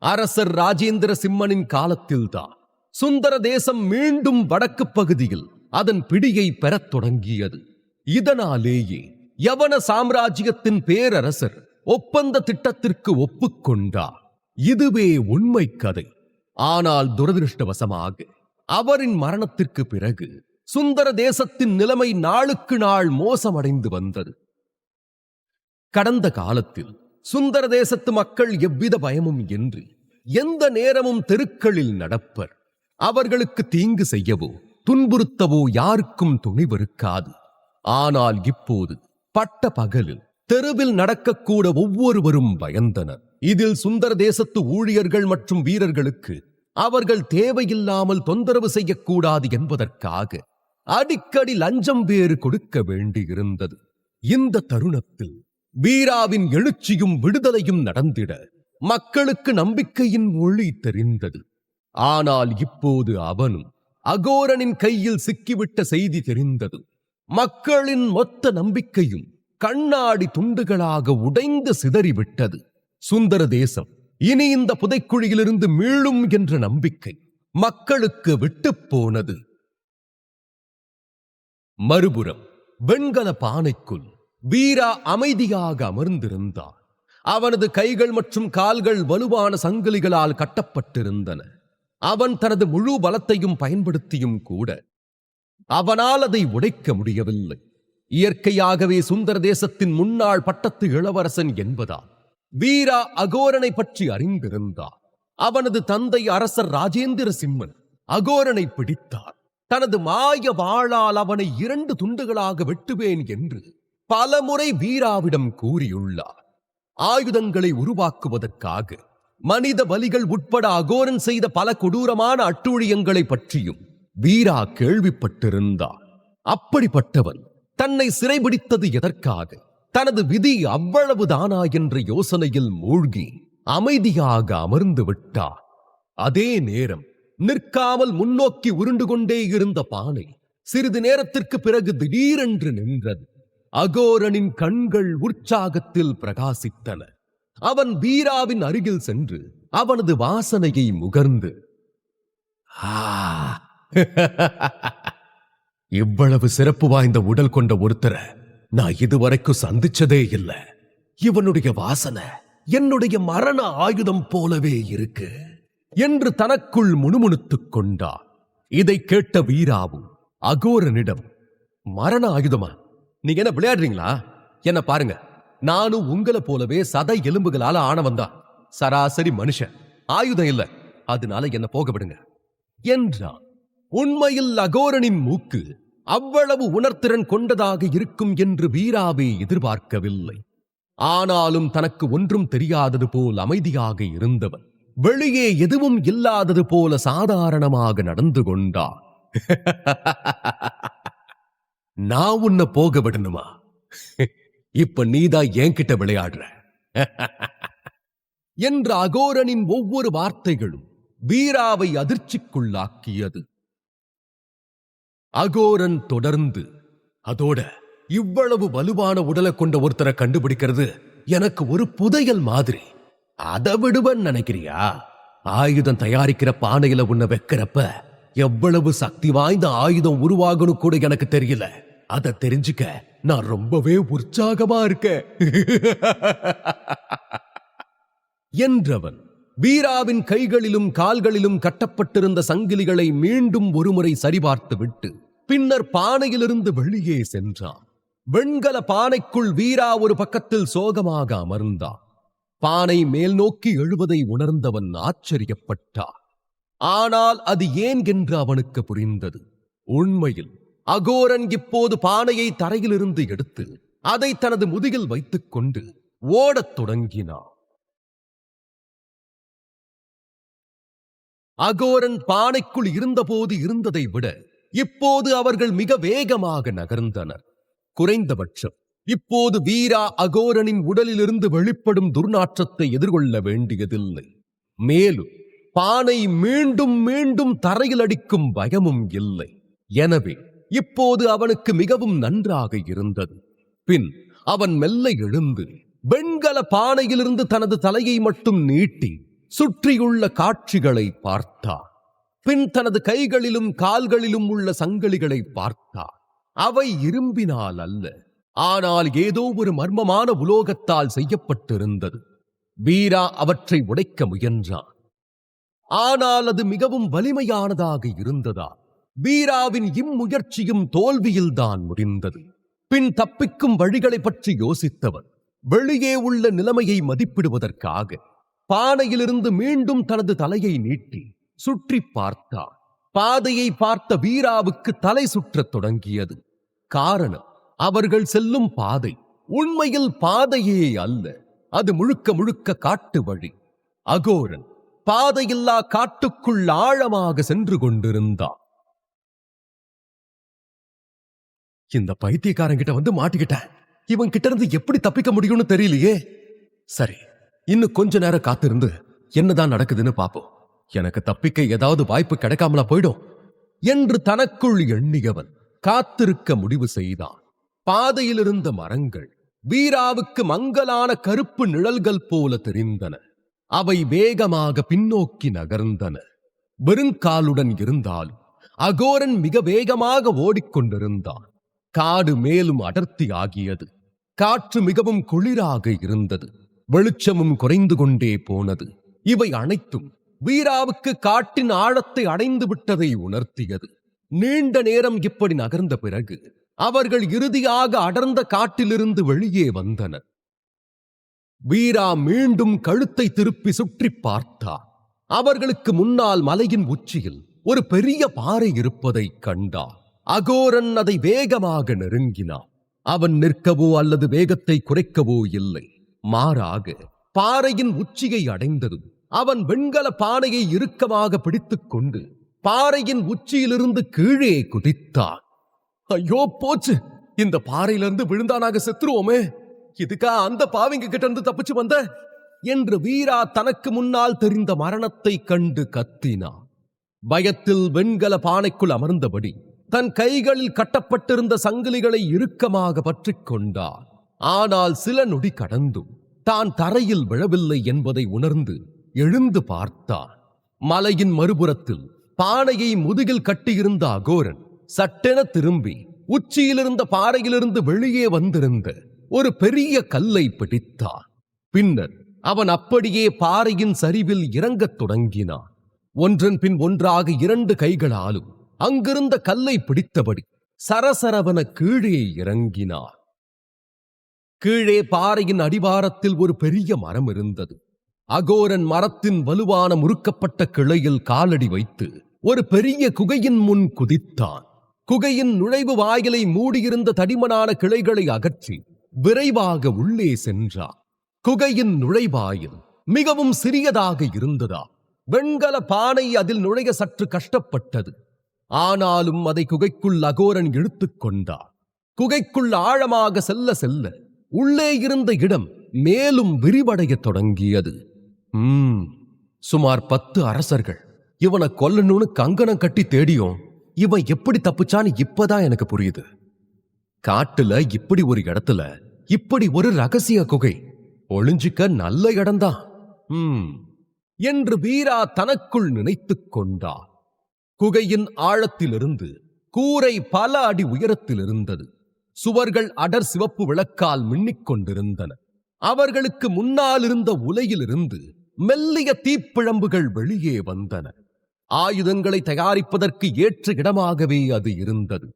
அரசர் ராஜேந்திர சிம்மனின் காலத்தில்தான் சுந்தர தேசம் மீண்டும் வடக்கு பகுதியில் அதன் பிடியை பெறத் தொடங்கியது. இதனாலேயே யவன சாம்ராஜ்யத்தின் பேரரசர் ஒப்பந்த திட்டத்திற்கு ஒப்புக்கொண்டார். இதுவே உண்மை கதை. ஆனால் துரதிருஷ்டவசமாக அவரின் மரணத்திற்கு பிறகு சுந்தர தேசத்தின் நிலைமை நாளுக்கு நாள் மோசமடைந்து வந்தது. கடந்த காலத்தில் சுந்தர தேசத்து மக்கள் எவ்வித பயமும் இன்றி எந்த நேரமும் தெருக்களில் நடப்பர். அவர்களுக்கு தீங்கு செய்யவோ துன்புறுத்தவோ யாருக்கும் துணிவிருக்காது. ஆனால் இப்போது பட்ட பகலில் தெருவில் நடக்கக்கூட ஒவ்வொருவரும் பயந்தனர். இதில் சுந்தர தேசத்து ஊழியர்கள் மற்றும் வீரர்களுக்கு அவர்கள் தேவையில்லாமல் தொந்தரவு செய்யக்கூடாது என்பதற்காக அடிக்கடி லஞ்சம் வேறு கொடுக்க வேண்டியிருந்தது. இந்த தருணத்தில் வீராவின் எழுச்சியும் விடுதலையும் நடந்திட மக்களுக்கு நம்பிக்கையின் ஒளி தெரிந்தது. ஆனால் இப்போது அவனும் அகோரனின் கையில் சிக்கிவிட்ட செய்தி தெரிந்தது. மக்களின் மொத்த நம்பிக்கையும் கண்ணாடி துண்டுகளாக உடைந்து சிதறிவிட்டது. சுந்தர தேசம் இனி இந்த புதைக்குழியிலிருந்து மீளும் என்ற நம்பிக்கை மக்களுக்கு விட்டுப் போனது. மறுபுறம் வெண்கல பானைக்குள் வீரா அமைதியாக அமர்ந்திருந்தான். அவனது கைகள் மற்றும் கால்கள் வலுவான சங்கிலிகளால் கட்டப்பட்டிருந்தன. அவன் தனது முழு பலத்தையும் பயன்படுத்தியும் கூட அவனால் அதை உடைக்க முடியவில்லை. இயற்கையாகவே சுந்தர தேசத்தின் முன்னாள் பட்டத்து இளவரசன் என்பதால் வீரா அகோரனை பற்றி அறிந்திருந்தார். அவனது தந்தை அரசர் ராஜேந்திர சிம்மன் அகோரனை பிடித்தார். தனது மாய வாளால் அவனை 2 துண்டுகளாக வெட்டுவேன் என்று பலமுறை வீராவிடம் கூறியுள்ளார். ஆயுதங்களை உருவாக்குவதற்காக மனித பலிகள் உட்பட அகோரன் செய்த பல கொடூரமான அட்டூழியங்களை பற்றியும் வீரா கேள்விப்பட்டிருந்தார். அப்படிப்பட்டவன் தன்னை சிறைபிடித்தது எதற்காக? தனது விதி அவ்வளவுதானா என்ற யோசனையில் மூழ்கி அமைதியாக அமர்ந்து விட்டார். அதே நேரம் நிற்காமல் முன்னோக்கி உருண்டு கொண்டே இருந்த பானை சிறிது நேரத்திற்கு பிறகு திடீரென்று நின்றது. அகோரனின் கண்கள் உற்சாகத்தில் பிரகாசித்தன. அவன் வீராவின் அருகில் சென்று அவனது வாசனையை முகர்ந்து, இவ்வளவு சிறப்பு வாய்ந்த உடல் கொண்ட ஒருத்தரை நான் இதுவரைக்கும் சந்திச்சதே இல்லை. இவனுடைய வாசனை என்னுடைய மரண ஆயுதம் போலவே இருக்கு என்று தனக்குள் முணுமுணுத்துக் கொண்டார். இதை கேட்ட வீராவும் அகோரனிடம், மரண ஆயுதமா? நீங்க என்ன விளையாடுறீங்களா? என்ன பாருங்க, நானும் உங்களை போலவே சதை எலும்புகளால ஆனவன்தான். சராசரி மனுஷன், ஆயுதம் இல்ல. அதனால என்ன போக விடுங்க என்றான். உண்மையில் அகோரனின் மூக்கு அவ்வளவு உணர்திறன் கொண்டதாக இருக்கும் என்று வீராவே எதிர்பார்க்கவில்லை. ஆனாலும் தனக்கு ஒன்றும் தெரியாதது போல் அமைதியாக இருந்தவன் வெளியே எதுவும் இல்லாதது போல சாதாரணமாக நடந்து கொண்டான். நான் உன்னை போக விடணுமா? இப்ப நீதான் என்கிட்ட விளையாடுற என்ற அகோரனின் ஒவ்வொரு வார்த்தைகளும் வீராவை அதிர்ச்சிக்குள்ளாக்கியது. அகோரன் தொடர்ந்து, அதோட இவ்வளவு வலுவான உடலை கொண்ட ஒருத்தரை கண்டுபிடிக்கிறது எனக்கு ஒரு புதையல் மாதிரி. அதை விடுவன்னு நினைக்கிறியா? ஆயுதம் தயாரிக்கிற பானையில உன்னை வைக்கிறப்ப எவ்வளவு சக்தி வாய்ந்த ஆயுதம் உருவாகணும் கூட எனக்கு தெரியல. அதை தெரிஞ்சுக்க நான் ரொம்பவே உற்சாகமா இருக்கேன் என்றவன் வீராவின் கைகளிலும் கால்களிலும் கட்டப்பட்டிருந்த சங்கிலிகளை மீண்டும் ஒருமுறை சரிபார்த்துவிட்டு பின்னர் பானையிலிருந்து வெளியே சென்றான். வெண்கல பானைக்குள் வீரா ஒரு பக்கத்தில் சோகமாக அமர்ந்தான். பானை மேல் நோக்கி எழுவதை உணர்ந்தவன் ஆச்சரியப்பட்டான். ஆனால் அது ஏன் என்று அவனுக்கு புரிந்தது. உண்மையில் அகோரன் இப்போது பானையை தரையிலிருந்து எடுத்து அதை தனது முதுகில் வைத்துக் கொண்டு ஓடத் தொடங்கினான். அகோரன் பானைக்குள் இருந்தபோது இருந்ததை விட இப்போது அவர்கள் மிக வேகமாக நகர்ந்தனர். குறைந்தபட்சம் இப்போது வீரா அகோரனின் உடலிலிருந்து வெளிப்படும் துர்நாற்றத்தை எதிர்கொள்ள வேண்டியதில்லை. மேலும் பானை மீண்டும் மீண்டும் தரையில் அடிக்கும் பயமும் இல்லை. எனவே இப்போது அவனுக்கு மிகவும் நன்றாக இருந்தது. பின் அவன் மெல்ல எழுந்து வெண்கல பானையிலிருந்து தனது தலையை மட்டும் நீட்டி சுற்றியுள்ள காட்சிகளை பார்த்தான். பின் தனது கைகளிலும் கால்களிலும் உள்ள சங்கிலிகளை பார்த்தான். அவை இரும்பினால் அல்ல, ஆனால் ஏதோ ஒரு மர்மமான உலோகத்தால் செய்யப்பட்டிருந்தது. வீரா அவற்றை உடைக்க முயன்றான். ஆனால் அது மிகவும் வலிமையானதாக இருந்ததா வீராவின் இம்முயற்சியும் தோல்வியில்தான் முடிந்தது. பின் தப்பிக்கும் வழிகளை பற்றி யோசித்தவன் வெளியே உள்ள நிலைமையை மதிப்பிடுவதற்காக பானையிலிருந்து மீண்டும் தனது தலையை நீட்டி சுற்றி பார்த்தான். பாதையை பார்த்த வீராவுக்கு தலை சுற்றத் தொடங்கியது. காரணம், அவர்கள் செல்லும் பாதை உண்மையில் பாதையே அல்ல, அது முழுக்க முழுக்க காட்டு வழி. அகோரன் பாதையில்லா காட்டுக்குள் ஆழமாக சென்று கொண்டிருந்தான். இந்த பைத்தியக்காரங்கிட்ட வந்து மாட்டிக்கிட்டேன். இவன் கிட்ட இருந்து எப்படி தப்பிக்க முடியும்னு தெரியலையே. சரி, இன்னும் கொஞ்ச நேரம் காத்திருந்து என்னதான் நடக்குதுன்னு பாப்போம். எனக்கு தப்பிக்க ஏதாவது வாய்ப்பு கிடைக்காமலா போயிடும் என்று தனக்குள் எண்ணியவன் காத்திருக்க முடிவு செய்தான். பாதையில் இருந்த மரங்கள் வீராவுக்கு மங்கலான கருப்பு நிழல்கள் போல தெரிந்தன. அவை வேகமாக பின்னோக்கி நகர்ந்தன. வெறுங்காலுடன் இருந்தாலும் அகோரன் மிக வேகமாக ஓடிக்கொண்டிருந்தான். காடு மேலும் அடர்த்தி ஆகியது. காற்று மிகவும் குளிராக இருந்தது. வெளிச்சமும் குறைந்து கொண்டே போனது. இவை அனைத்தும் வீராவுக்கு காட்டின் ஆழத்தை அடைந்து விட்டதை உணர்த்தியது. நீண்ட நேரம் இப்படி நகர்ந்த பிறகு அவர்கள் இறுதியாக அடர்ந்த காட்டிலிருந்து வெளியே வந்தனர். வீரா மீண்டும் கழுத்தை திருப்பி சுற்றி பார்த்தார். அவர்களுக்கு முன்னால் மலையின் உச்சியில் ஒரு பெரிய பாறை இருப்பதை கண்டார். அகோரன் அதை வேகமாக நெருங்கினான். அவன் நிற்கவோ அல்லது வேகத்தை குறைக்கவோ இல்லை. மாறாக பாறையின் உச்சியை அடைந்ததும் அவன் வெண்கல பானையை இறுக்கமாக பிடித்துக் கொண்டு பாறையின் உச்சியிலிருந்து கீழே குதித்தான். ஐயோ போச்சு, இந்த பாறையிலிருந்து விழுந்தானாக செத்துருவோமே. இதுக்கா அந்த பாவிங்க கிட்ட இருந்து தப்பிச்சு வந்த என்று வீரா தனக்கு முன்னால் தெரிந்த மரணத்தை கண்டு கத்தினான். பயத்தில் வெண்கல பானைக்குள் அமர்ந்தபடி தன் கைகளில் கட்டப்பட்டிருந்த சங்கிலிகளை இறுக்கமாக பற்றிக் கொண்டார். ஆனால் சில நொடி கடந்தும் தான் தரையில் விழவில்லை என்பதை உணர்ந்து எழுந்து பார்த்தான். மலையின் மறுபுறத்தில் பானையை முதுகில் கட்டியிருந்த அகோரன் சட்டென திரும்பி உச்சியிலிருந்த பாறையிலிருந்து வெளியே வந்திருந்த ஒரு பெரிய கல்லை பிடித்தான். பின்னர் அவன் அப்படியே பாறையின் சரிவில் இறங்கத் தொடங்கினான். ஒன்றன் பின் ஒன்றாக 2 கைகளாலும் அங்கிருந்த கல்லை பிடித்தபடி சரசரவன கீழே இறங்கினார். கீழே பாறையின் அடிவாரத்தில் ஒரு பெரிய மரம் இருந்தது. அகோரன் மரத்தின் வலுவான முறுக்கப்பட்ட கிளையில் காலடி வைத்து ஒரு பெரிய குகையின் முன் குதித்தான். குகையின் நுழைவு வாயிலை மூடியிருந்த தடிமனான கிளைகளை அகற்றி விரைவாக உள்ளே சென்றான். குகையின் நுழைவாயில் மிகவும் சிறியதாக இருந்ததா வெண்கல பானை அதில் நுழைய சற்று கஷ்டப்பட்டது. ஆனாலும் அதை குகைக்குள் அகோரன் இழுத்துக் கொண்டார். குகைக்குள் ஆழமாக செல்ல செல்ல உள்ளே இருந்த இடம் மேலும் விரிவடையத் தொடங்கியது. சுமார் 10 அரசர்கள் இவனை கொல்லணும்னு கங்கணம் கட்டி தேடியும் இவன் எப்படி தப்பிச்சான்னு இப்பதான் எனக்கு புரியுது. காட்டுல இப்படி ஒரு இடத்துல இப்படி ஒரு ரகசிய குகை ஒளிஞ்சிக்க நல்ல இடம்தான் என்று வீரா தனக்குள் நினைத்துக் கொண்டார். குகையின் ஆழத்திலிருந்து கூரை பல அடி உயரத்தில் இருந்தது. சுவர்கள் அடர் சிவப்பு விளக்கால் மின்னிக் கொண்டிருந்தன. அவர்களுக்கு முன்னால் இருந்த உலையிலிருந்து மெல்லிய தீப்பிழம்புகள் வெளியே வந்தன. ஆயுதங்களை தயாரிப்பதற்கு ஏற்ற இடமாகவே அது இருந்தது.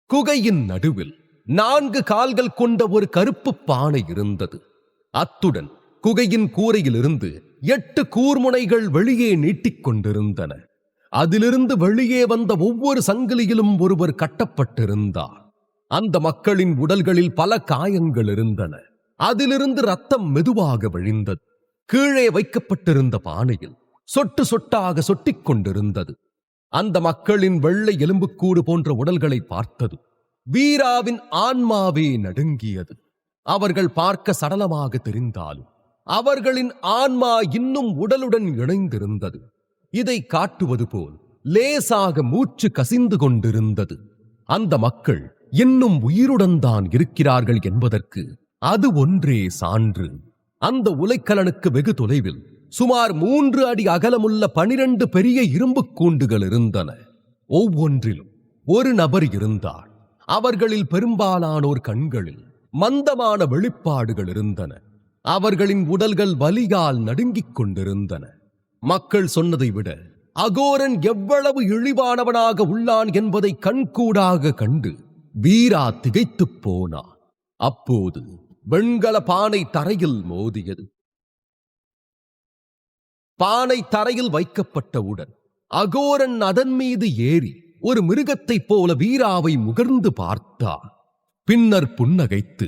குகையின் நடுவில் 4 கால்கள் கொண்ட ஒரு கருப்பு பானை இருந்தது. அத்துடன் குகையின் கூரையிலிருந்து 8 கூர்முனைகள் வெளியே நீட்டிக் கொண்டிருந்தன. அதிலிருந்து வெளியே வந்த ஒவ்வொரு சங்கிலியிலும் ஒருவர் கட்டப்பட்டிருந்தார். அந்த மக்களின் உடல்களில் பல காயங்கள் இருந்தன. அதிலிருந்து ரத்தம் மெதுவாக வழிந்தது. கீழே வைக்கப்பட்டிருந்த பானையில் சொட்டு சொட்டாக சொட்டிக் கொண்டிருந்தது. அந்த மக்களின் வெள்ளை எலும்புக்கூடு போன்ற உடல்களை பார்த்தது வீராவின் ஆன்மாவே நடுங்கியது. அவர்கள் பார்க்க சடலமாக தெரிந்தாலும் அவர்களின் ஆன்மா இன்னும் உடலுடன் இணைந்திருந்தது. இதை காட்டுவது போல் லேசாக மூச்சு கசிந்து கொண்டிருந்தது. அந்த மக்கள் இன்னும் உயிருடன் தான் இருக்கிறார்கள் என்பதற்கு அது ஒன்றே சான்று. அந்த உலைக்கலனுக்கு வெகு தொலைவில் சுமார் 3 அடி அகலமுள்ள 12 பெரிய இரும்பு கூண்டுகள் இருந்தன. ஒவ்வொன்றிலும் ஒரு நபர் இருந்தார். அவர்களில் பெரும்பாலானோர் கண்களில் மந்தமான வெளிப்பாடுகள் இருந்தன. அவர்களின் உடல்கள் வலியால் நடுங்கிக் கொண்டிருந்தன. மக்கள் சொன்னதை விட அகோரன் எவ்வளவு இழிவானவனாக உள்ளான் என்பதை கண்கூடாக கண்டு வீரா திகைத்துப் போனான். அப்போது வெண்கல பானை தரையில் மோதியது. பானை தரையில் வைக்கப்பட்டவுடன் அகோரன் அதன் மீது ஏறி ஒரு மிருகத்தைப் போல வீராவை முகர்ந்து பார்த்தார். பின்னர் புன்னகைத்து,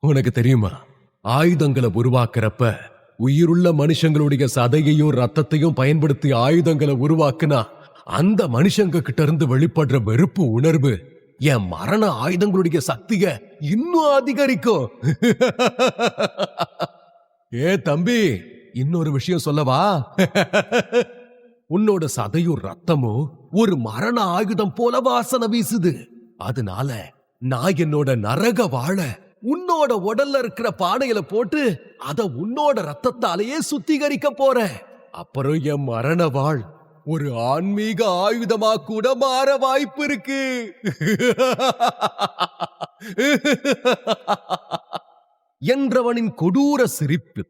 உனக்கு தெரியுமா, ஆயுதங்களை உருவாக்குறப்ப உயிருள்ள மனுஷங்களுடைய சதையையும் ரத்தத்தையும் பயன்படுத்தி ஆயுதங்களை உருவாக்குனா அந்த மனுஷங்க கிட்ட இருந்து வெளிப்படுற வெறுப்பு உணர்வு என் மரண ஆயுதங்களுடைய சக்திய இன்னும் அதிகரிக்கும். ஏ தம்பி, இன்னொரு விஷயம் சொல்லவா? உன்னோட சதையும் ரத்தமும் ஒரு மரண ஆயுதம் போல வாசனை வீசுது. அதனால நான் என்னோட நரக வாழ உன்னோட உடல்ல இருக்கிற பானையில போட்டு அத உன்னோட ரத்தத்தாலேயே சுத்திகரிக்க போறேன். அப்புறம் என் மரண வாழ் ஒரு ஆன்மீக ஆயுதமா கூட மாற வாய்ப்பு இருக்கு. என்றவனின் கொடூர சிரிப்பு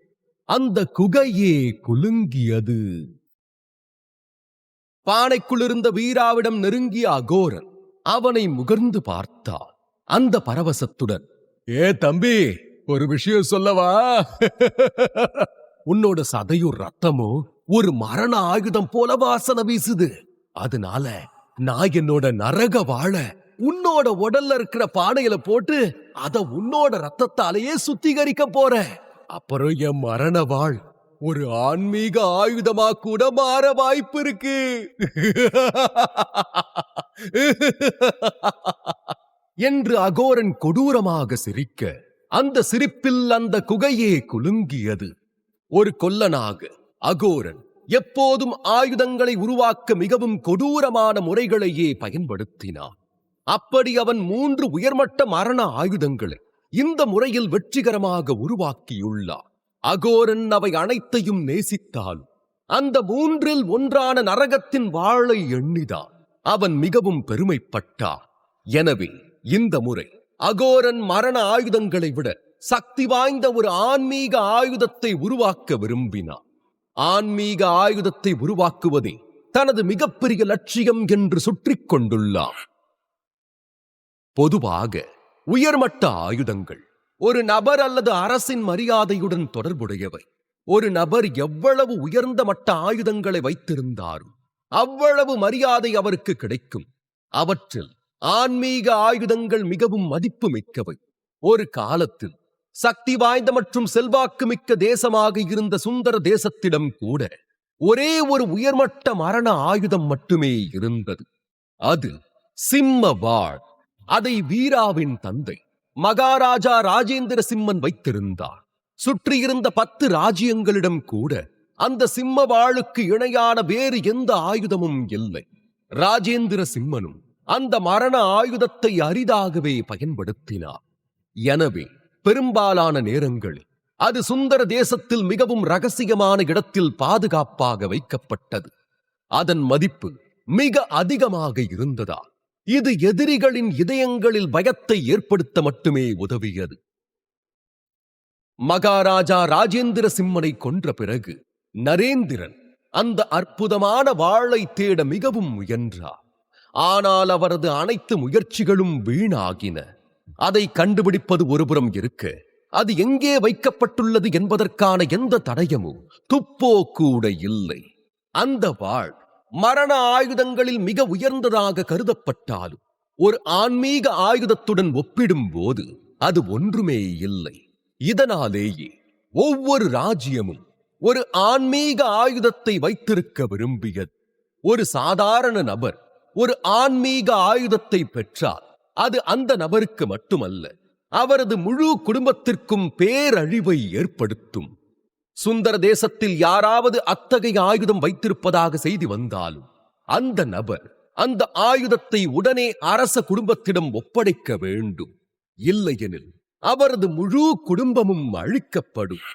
அந்த குகையே குலுங்கியது. பானைக்குள் இருந்த வீராவிடம் நெருங்கிய அகோரன் அவனை முகர்ந்து பார்த்தான். அந்த பரவசத்துடன், ஏ தம்பி, ஒரு விஷயம் சொல்லவா? உன்னோட சதையும் ரத்தமும் ஒரு மரண ஆயுதம் போல வாசனை வீசுது. அதனால நான் என்னோட நரக வாழ உன்னோட உடல்ல இருக்கிற பானையில போட்டு அத உன்னோட ரத்தத்தாலேயே சுத்திகரிக்க போறேன். அப்புறம் என் மரண வாழ் ஒரு ஆன்மீக ஆயுதமா கூட மாற வாய்ப்பு இருக்கு. என்று அகோரன் கொடூரமாக சிரிக்க அந்த சிரிப்பில் அந்த குகையே குலுங்கியது. ஒரு கொல்லனாக அகோரன் எப்போதும் ஆயுதங்களை உருவாக்க மிகவும் கொடூரமான முறைகளையே பயன்படுத்தினான். அப்படி அவன் 3 உயர்மட்ட மரண ஆயுதங்களை இந்த முறையில் வெற்றிகரமாக உருவாக்கியுள்ளான். அகோரன் அவை அனைத்தையும் நேசித்தாலும் அந்த 3இல் ஒன்றான நரகத்தின் வாளை எண்ணிதான் அவன் மிகவும் பெருமைப்பட்டான். எனவே இந்த முறை அகோரன் மரண ஆயுதங்களை விட சக்தி வாய்ந்த ஒரு ஆன்மீக ஆயுதத்தை உருவாக்க விரும்பினான். ஆன்மீக ஆயுதத்தை உருவாக்குவதே தனது மிகப்பெரிய லட்சியம் என்று சுற்றிக் கொண்டுள்ளான். பொதுவாக உயர்மட்ட ஆயுதங்கள் ஒரு நபர் அல்லது அரசின் மரியாதையுடன் தொடர்புடையவை. ஒரு நபர் எவ்வளவு உயர்ந்த மட்ட ஆயுதங்களை வைத்திருந்தாலும் அவ்வளவு மரியாதை அவருக்கு கிடைக்கும். அவற்றில் ஆன்மீக ஆயுதங்கள் மிகவும் மதிப்பு மிக்கவை. ஒரு காலத்தில் சக்தி வாய்ந்த மற்றும் செல்வாக்கு மிக்க தேசமாக இருந்த சுந்தர தேசத்திடம் கூட ஒரே ஒரு உயர்மட்ட மரண ஆயுதம் மட்டுமே இருந்தது. அது சிம்ம வாள். அதை வீராவின் தந்தை மகாராஜா ராஜேந்திர சிம்மன் வைத்திருந்தார். சுற்றியிருந்த 10 ராஜ்யங்களிடம் கூட அந்த சிம்ம வாளுக்கு இணையான வேறு எந்த ஆயுதமும் இல்லை. ராஜேந்திர சிம்மனும் அந்த மரண ஆயுதத்தை அரிதாகவே பயன்படுத்தினார். எனவே பெரும்பாலான நேரங்களில் அது சுந்தர தேசத்தில் மிகவும் ரகசியமான இடத்தில் பாதுகாப்பாக வைக்கப்பட்டது. அதன் மதிப்பு மிக அதிகமாக இருந்ததா இது எதிரிகளின் இதயங்களில் பயத்தை ஏற்படுத்த மட்டுமே உதவியது. மகாராஜா ராஜேந்திர சிம்மனை கொன்ற பிறகு நரேந்திரன் அந்த அற்புதமான வாளை தேட மிகவும் முயன்றார். ஆனால் அவரது அனைத்து முயற்சிகளும் வீணாகின. அதை கண்டுபிடிப்பது ஒருபுறம் இருக்க, அது எங்கே வைக்கப்பட்டுள்ளது என்பதற்கான எந்த தடயமும் துப்போ கூட இல்லை. அந்த வாள் மரண ஆயுதங்களில் மிக உயர்ந்ததாக கருதப்பட்டாலும் ஒரு ஆன்மீக ஆயுதத்துடன் ஒப்பிடும் போது அது ஒன்றுமே இல்லை. இதனாலேயே ஒவ்வொரு ராஜ்யமும் ஒரு ஆன்மீக ஆயுதத்தை வைத்திருக்க விரும்பியது. ஒரு சாதாரண நபர் ஒரு ஆன்மீக ஆயுதத்தை பெற்றால் அது அந்த நபருக்கு மட்டுமல்ல, அவரது முழு குடும்பத்திற்கும் பேரழிவை ஏற்படுத்தும். சுந்தர தேசத்தில் யாராவது அத்தகைய ஆயுதம் வைத்திருப்பதாக செய்தி வந்தாலும் அந்த நபர் அந்த ஆயுதத்தை உடனே அரச குடும்பத்திடம் ஒப்படைக்க வேண்டும். இல்லையெனில் அவரது முழு குடும்பமும் அழிக்கப்படும்.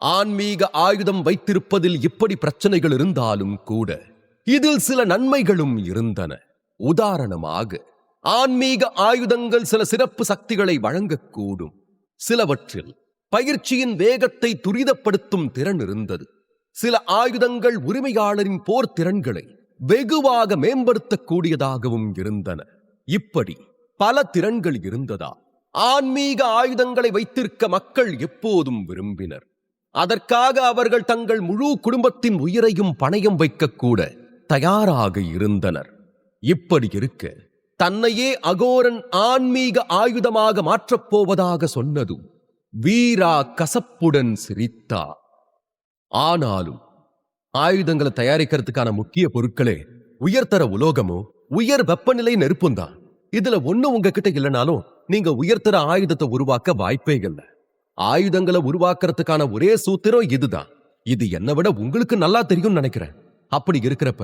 ஆன்மீக ஆயுதம் வைத்திருப்பதில் இப்படி பிரச்சனைகள் இருந்தாலும் கூட இதில் சில நன்மைகளும் இருந்தன. உதாரணமாக, ஆன்மீக ஆயுதங்கள் சில சிறப்பு சக்திகளை வழங்கக்கூடும். சிலவற்றில் பயிற்சியின் வேகத்தை துரிதப்படுத்தும் திறன் இருந்தது. சில ஆயுதங்கள் உரிமையாளரின் போர் திறன்களை வெகுவாக மேம்படுத்தக்கூடியதாகவும் இருந்தன. இப்படி பல திறன்கள் இருந்ததா ஆன்மீக ஆயுதங்களை வைத்திருக்க மக்கள் எப்போதும் விரும்பினர். அதற்காக அவர்கள் தங்கள் முழு குடும்பத்தின் உயிரையும் பணயம் வைக்கக்கூட தயாராக இருந்தனர். இப்படி இருக்க, தன்னையே அகோரன் ஆன்மீக ஆயுதமாக மாற்றப் போவதாக சொன்னதும் வீரா கசப்புடன் சிரித்தார். ஆனாலும் ஆயுதங்களை தயாரிக்கிறதுக்கான முக்கிய பொருட்களே உயர்தர உலோகமோ உயர் வெப்பநிலை நெருப்பும் தான். இதுல ஒண்ணு உங்ககிட்ட இல்லைனாலும் நீங்க உயர்தர ஆயுதத்தை உருவாக்க வாய்ப்பே இல்லை. ஆயுதங்களை உருவாக்குறதுக்கான ஒரே சூத்திரம் இதுதான். இது என்னை விட உங்களுக்கு நல்லா தெரியும் நினைக்கிறேன். அப்படி இருக்கிறப்ப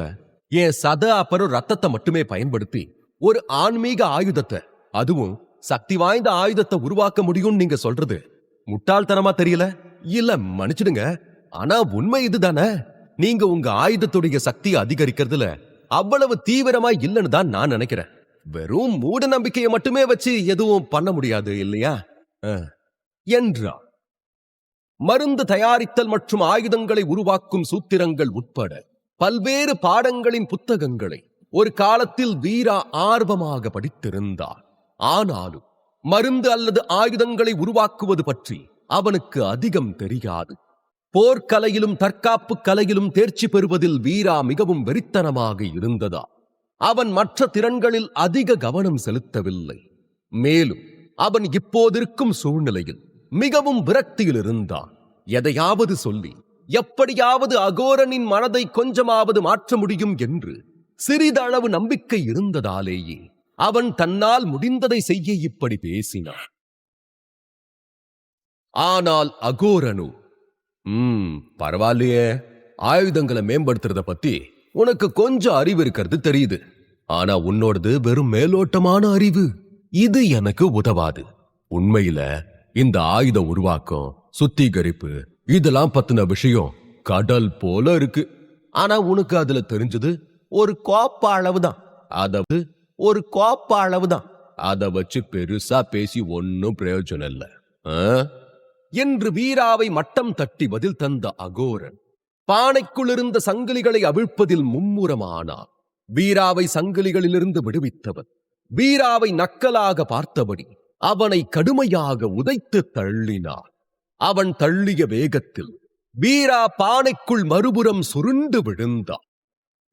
என் சத அப்புறம் ரத்தத்தை மட்டுமே பயன்படுத்தி ஒரு ஆன்மீக ஆயுதத்தை, அதுவும் சக்தி வாய்ந்த ஆயுதத்தை உருவாக்க முடியும் நீங்க சொல்றது முட்டாள்தனமா தெரியல? இல்ல, மன்னிச்சிடுங்க, ஆனா உண்மை இதுதானே. நீங்க உங்க ஆயுதத்துடைய சக்தியை அதிகரிக்கிறதுல அவ்வளவு தீவிரமா இல்லைன்னு தான் நான் நினைக்கிறேன். வெறும் மூட நம்பிக்கையை மட்டுமே வச்சு எதுவும் பண்ண முடியாது இல்லையா என்றார். மருந்து தயாரித்தல் மற்றும் ஆயுதங்களை உருவாக்கும் சூத்திரங்கள் உட்பட பல்வேறு பாடங்களின் புத்தகங்களை ஒரு காலத்தில் வீரா ஆர்வமாக படித்திருந்தார். ஆனாலும் மருந்து அல்லது ஆயுதங்களை உருவாக்குவது பற்றி அவனுக்கு அதிகம் தெரியாது. போர்க்கலையிலும் தற்காப்பு கலையிலும் தேர்ச்சி பெறுவதில் வீரா மிகவும் வெறித்தனமாக இருந்ததா அவன் மற்ற திறன்களில் அதிக கவனம் செலுத்தவில்லை. மேலும் அவன் இப்போதிருக்கும் சூழ்நிலையில் மிகவும் விரக்தியில் இருந்தான். எதையாவது சொல்லி எப்படியாவது அகோரனின் மனதை கொஞ்சமாவது மாற்ற முடியும் என்று சிறிதளவு நம்பிக்கை இருந்ததாலேயே அவன் தன்னால் முடிந்ததை செய்ய இப்படி பேசினான். ஆனால் அகோரனு, பரவாயில்லையே, ஆயுதங்களை மேம்படுத்துறத பத்தி உனக்கு கொஞ்சம் அறிவு இருக்கிறது தெரியுது. ஆனா உன்னோடது வெறும் மேலோட்டமான அறிவு. இது எனக்கு உதவாது. உண்மையில இந்த ஆயுத உருவாக்கம், சுத்திகரிப்பு இதெல்லாம் பத்தின விஷயம் கடல் போல இருக்கு. ஆனா உனக்கு அதுல தெரிஞ்சது ஒரு கோப்ப அளவுதான். ஒரு கோப்ப அளவுதான். அதை வச்சு பெருசா பேசி ஒன்னும் பிரயோஜனம் இல்ல என்று வீராவை மட்டம் தட்டி பதில் தந்த அகோரன் பானைக்குள் இருந்த சங்கிலிகளை அவிழ்ப்பதில் மும்முரமானார். வீராவை சங்கிலிகளிலிருந்து விடுவித்தவர் வீராவை நக்கலாக பார்த்தபடி அவனை கடுமையாக உதைத்து தள்ளினார். அவன் தள்ளிய வேகத்தில் வீரா பானைக்குள் மறுபுறம் சுருண்டு விழுந்தார்.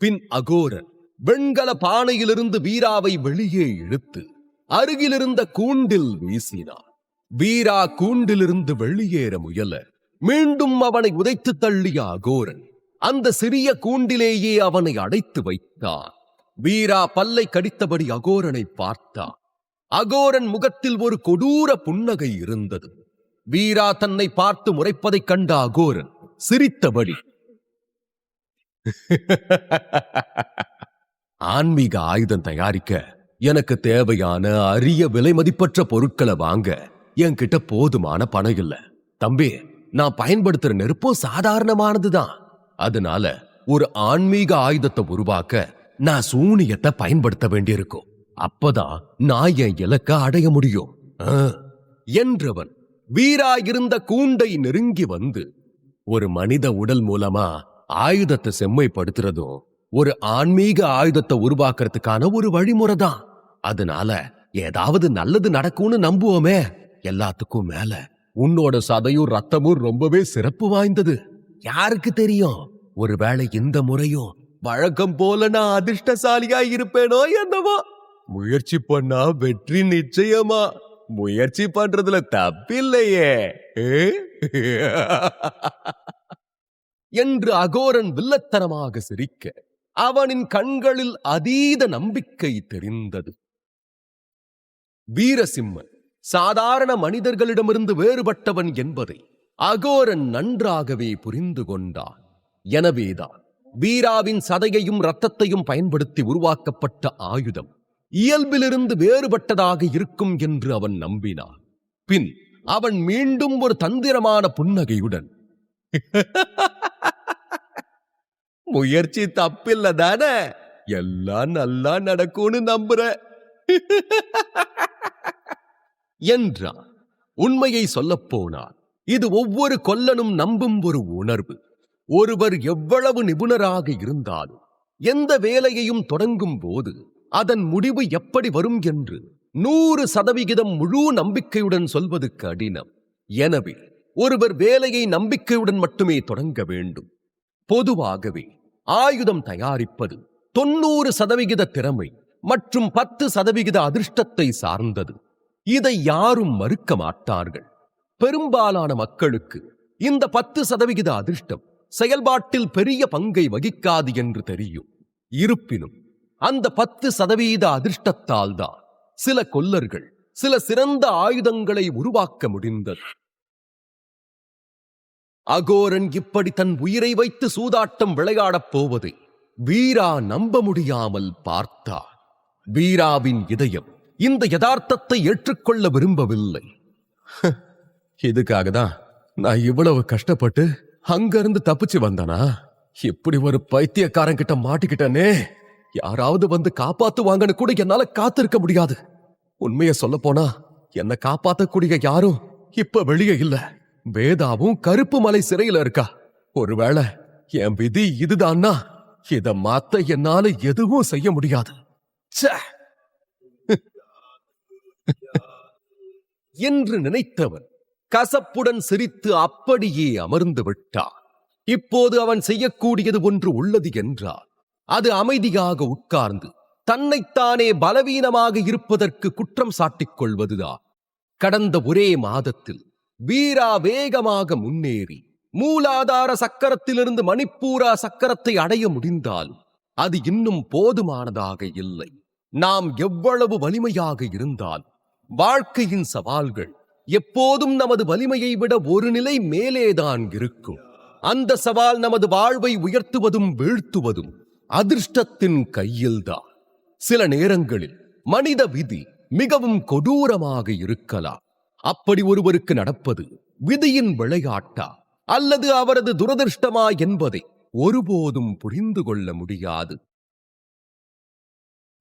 பின் அகோரன் வெண்கல பானையிலிருந்து வீராவை வெளியே இழுத்து அருகிலிருந்த கூண்டில் வீசினார். வீரா கூண்டிலிருந்து வெளியேற முயல மீண்டும் அவனை உதைத்து தள்ளிய அகோரன் அந்த சிறிய கூண்டிலேயே அவனை அடைத்து வைத்தான். வீரா பல்லை கடித்தபடி அகோரனை பார்த்தான். அகோரன் முகத்தில் ஒரு கொடூர புன்னகை இருந்தது. வீரா தன்னை பார்த்து முறைப்பதைக் கண்ட அகோரன் சிரித்தபடி, ஆன்மீக ஆயுதம் தயாரிக்க எனக்கு தேவையான அரிய விலை மதிப்பற்ற பொருட்களை வாங்க என்கிட்ட போதுமான பணம் இல்ல. தம்பி, நான் பயன்படுத்துற நெருப்பும் சாதாரணமானதுதான். அதனால ஒரு ஆன்மீக ஆயுதத்தை உருவாக்க நான் சூனியத்தை பயன்படுத்த வேண்டியிருக்கும். அப்பதான் நான் என் இலக்க அடைய முடியும் என்றவன் வீரா இருந்த கூண்டை நெருங்கி வந்து, ஒரு மனித உடல் மூலமா ஆயுதத்தை செம்மைப்படுத்துறதும் ஒரு ஆன்மீக ஆயுதத்தை உருவாக்குறதுக்கான ஒரு வழிமுறை தான். அதனால ஏதாவது நல்லது நடக்கும்னு நம்புவோமே. எல்லாத்துக்கும் மேல உன்னோட சதையும் ரத்தமும் ரொம்பவே சிறப்பு வாய்ந்தது. யாருக்கு தெரியும், ஒருவேளை இந்த முறையும் வழக்கம் போல நான் அதிர்ஷ்டசாலியா இருப்பேனோ என்னவோ. முயற்சி பண்ணா வெற்றி நிச்சயமா. முயற்சி பண்றதுல தப்பில்லையே என்று அகோரன் வில்லத்தனமாக சிரிக்க அவனின் கண்களில் அதீத நம்பிக்கை தெரிந்தது. வீரசிம்மன் சாதாரண மனிதர்களிடமிருந்து வேறுபட்டவன் என்பதை அகோரன் நன்றாகவே புரிந்து கொண்டான். எனவேதான் வீராவின் சதையையும் இரத்தத்தையும் பயன்படுத்தி உருவாக்கப்பட்ட ஆயுதம் இயல்பிலிருந்து வேறுபட்டதாக இருக்கும் என்று அவன் நம்பினான். பின் அவன் மீண்டும் ஒரு தந்திரமான புன்னகையுடன், முயற்சி தப்பில்ல தானே, எல்லாம் நல்லா நடக்கும்னு நம்புற என்றான். உண்மையை சொல்லப் போனார், இது ஒவ்வொரு கொல்லனும் நம்பும் ஒரு உணர்வு. ஒருவர் எவ்வளவு நிபுணராக இருந்தாலும் எந்த வேலையையும் தொடங்கும் போது அதன் முடிவு எப்படி வரும் என்று 100% முழு நம்பிக்கையுடன் சொல்வது கடினம். எனவே ஒருவர் வேலையை நம்பிக்கையுடன் மட்டுமே தொடங்க வேண்டும். பொதுவாகவே ஆயுதம் தயாரிப்பது 90% திறமை மற்றும் 10% அதிர்ஷ்டத்தை சார்ந்தது. இதை யாரும் மறுக்க மாட்டார்கள். பெரும்பாலான மக்களுக்கு இந்த 10% அதிர்ஷ்டம் செயல்பாட்டில் பெரிய பங்கை வகிக்காது என்று தெரியும். இருப்பினும் அந்த 10% அதிர்ஷ்டத்தால் தான் சில கொல்லர்கள் சில சிறந்த ஆயுதங்களை உருவாக்க முடிந்தது. அகோரன் இப்படி தன் உயிரை வைத்து சூதாட்டம் விளையாடப் போவதை வீரா நம்ப முடியாமல் பார்த்தார். வீராவின் இதயம் இந்த யதார்த்தத்தை ஏற்றுக்கொள்ள விரும்பவில்லை. இதுக்காக தான் நான் இவ்வளவு கஷ்டப்பட்டு அங்கிருந்து தப்பிச்சு வந்தானா? இப்படி ஒரு பைத்தியக்காரன் கிட்ட மாட்டிக்கிட்டனே. யாராவது வந்து காப்பாத்துவாங்கன்னு கூட என்னால காத்திருக்க முடியாது. உண்மைய சொல்ல போனா என்னை காப்பாத்தக்கூடிய யாரும் இப்ப வெளியே இல்ல. வேதாவும் கருப்பு மலை சிறையில இருக்கா. ஒருவேளை என் விதி இதுதான்னா இத மாத்த என்னால எதுவும் செய்ய முடியாது என்று நினைத்தவன் கசப்புடன் சிரித்து அப்படியே அமர்ந்து விட்டான். இப்போது அவன் செய்யக்கூடியது ஒன்று உள்ளது என்றால் அது அமைதியாக உட்கார்ந்து தன்னைத்தானே பலவீனமாக இருப்பதற்கு குற்றம் சாட்டிக் கொள்வதுதான். கடந்த ஒரே மாதத்தில் வீரா வேகமாக முன்னேறி மூலாதார சக்கரத்திலிருந்து மணிப்பூரா சக்கரத்தை அடைய முடிந்தாலும் அது இன்னும் போதுமானதாக இல்லை. நாம் எவ்வளவு வலிமையாக இருந்தாலும் வாழ்க்கையின் சவால்கள் எப்போதும் நமது வலிமையை விட ஒரு நிலை மேலேதான் இருக்கும். அந்த சவால் நமது வாழ்வை உயர்த்துவதும் வீழ்த்துவதும் அதிர்ஷ்டத்தின் கையில்தான். சில நேரங்களில் மனித விதி மிகவும் கொடூரமாக இருக்கலாம். அப்படி ஒருவருக்கு நடப்பது விதியின் விளையாட்டா அல்லது அவரது துரதிர்ஷ்டமா என்பதை ஒருபோதும் புரிந்து கொள்ள முடியாது.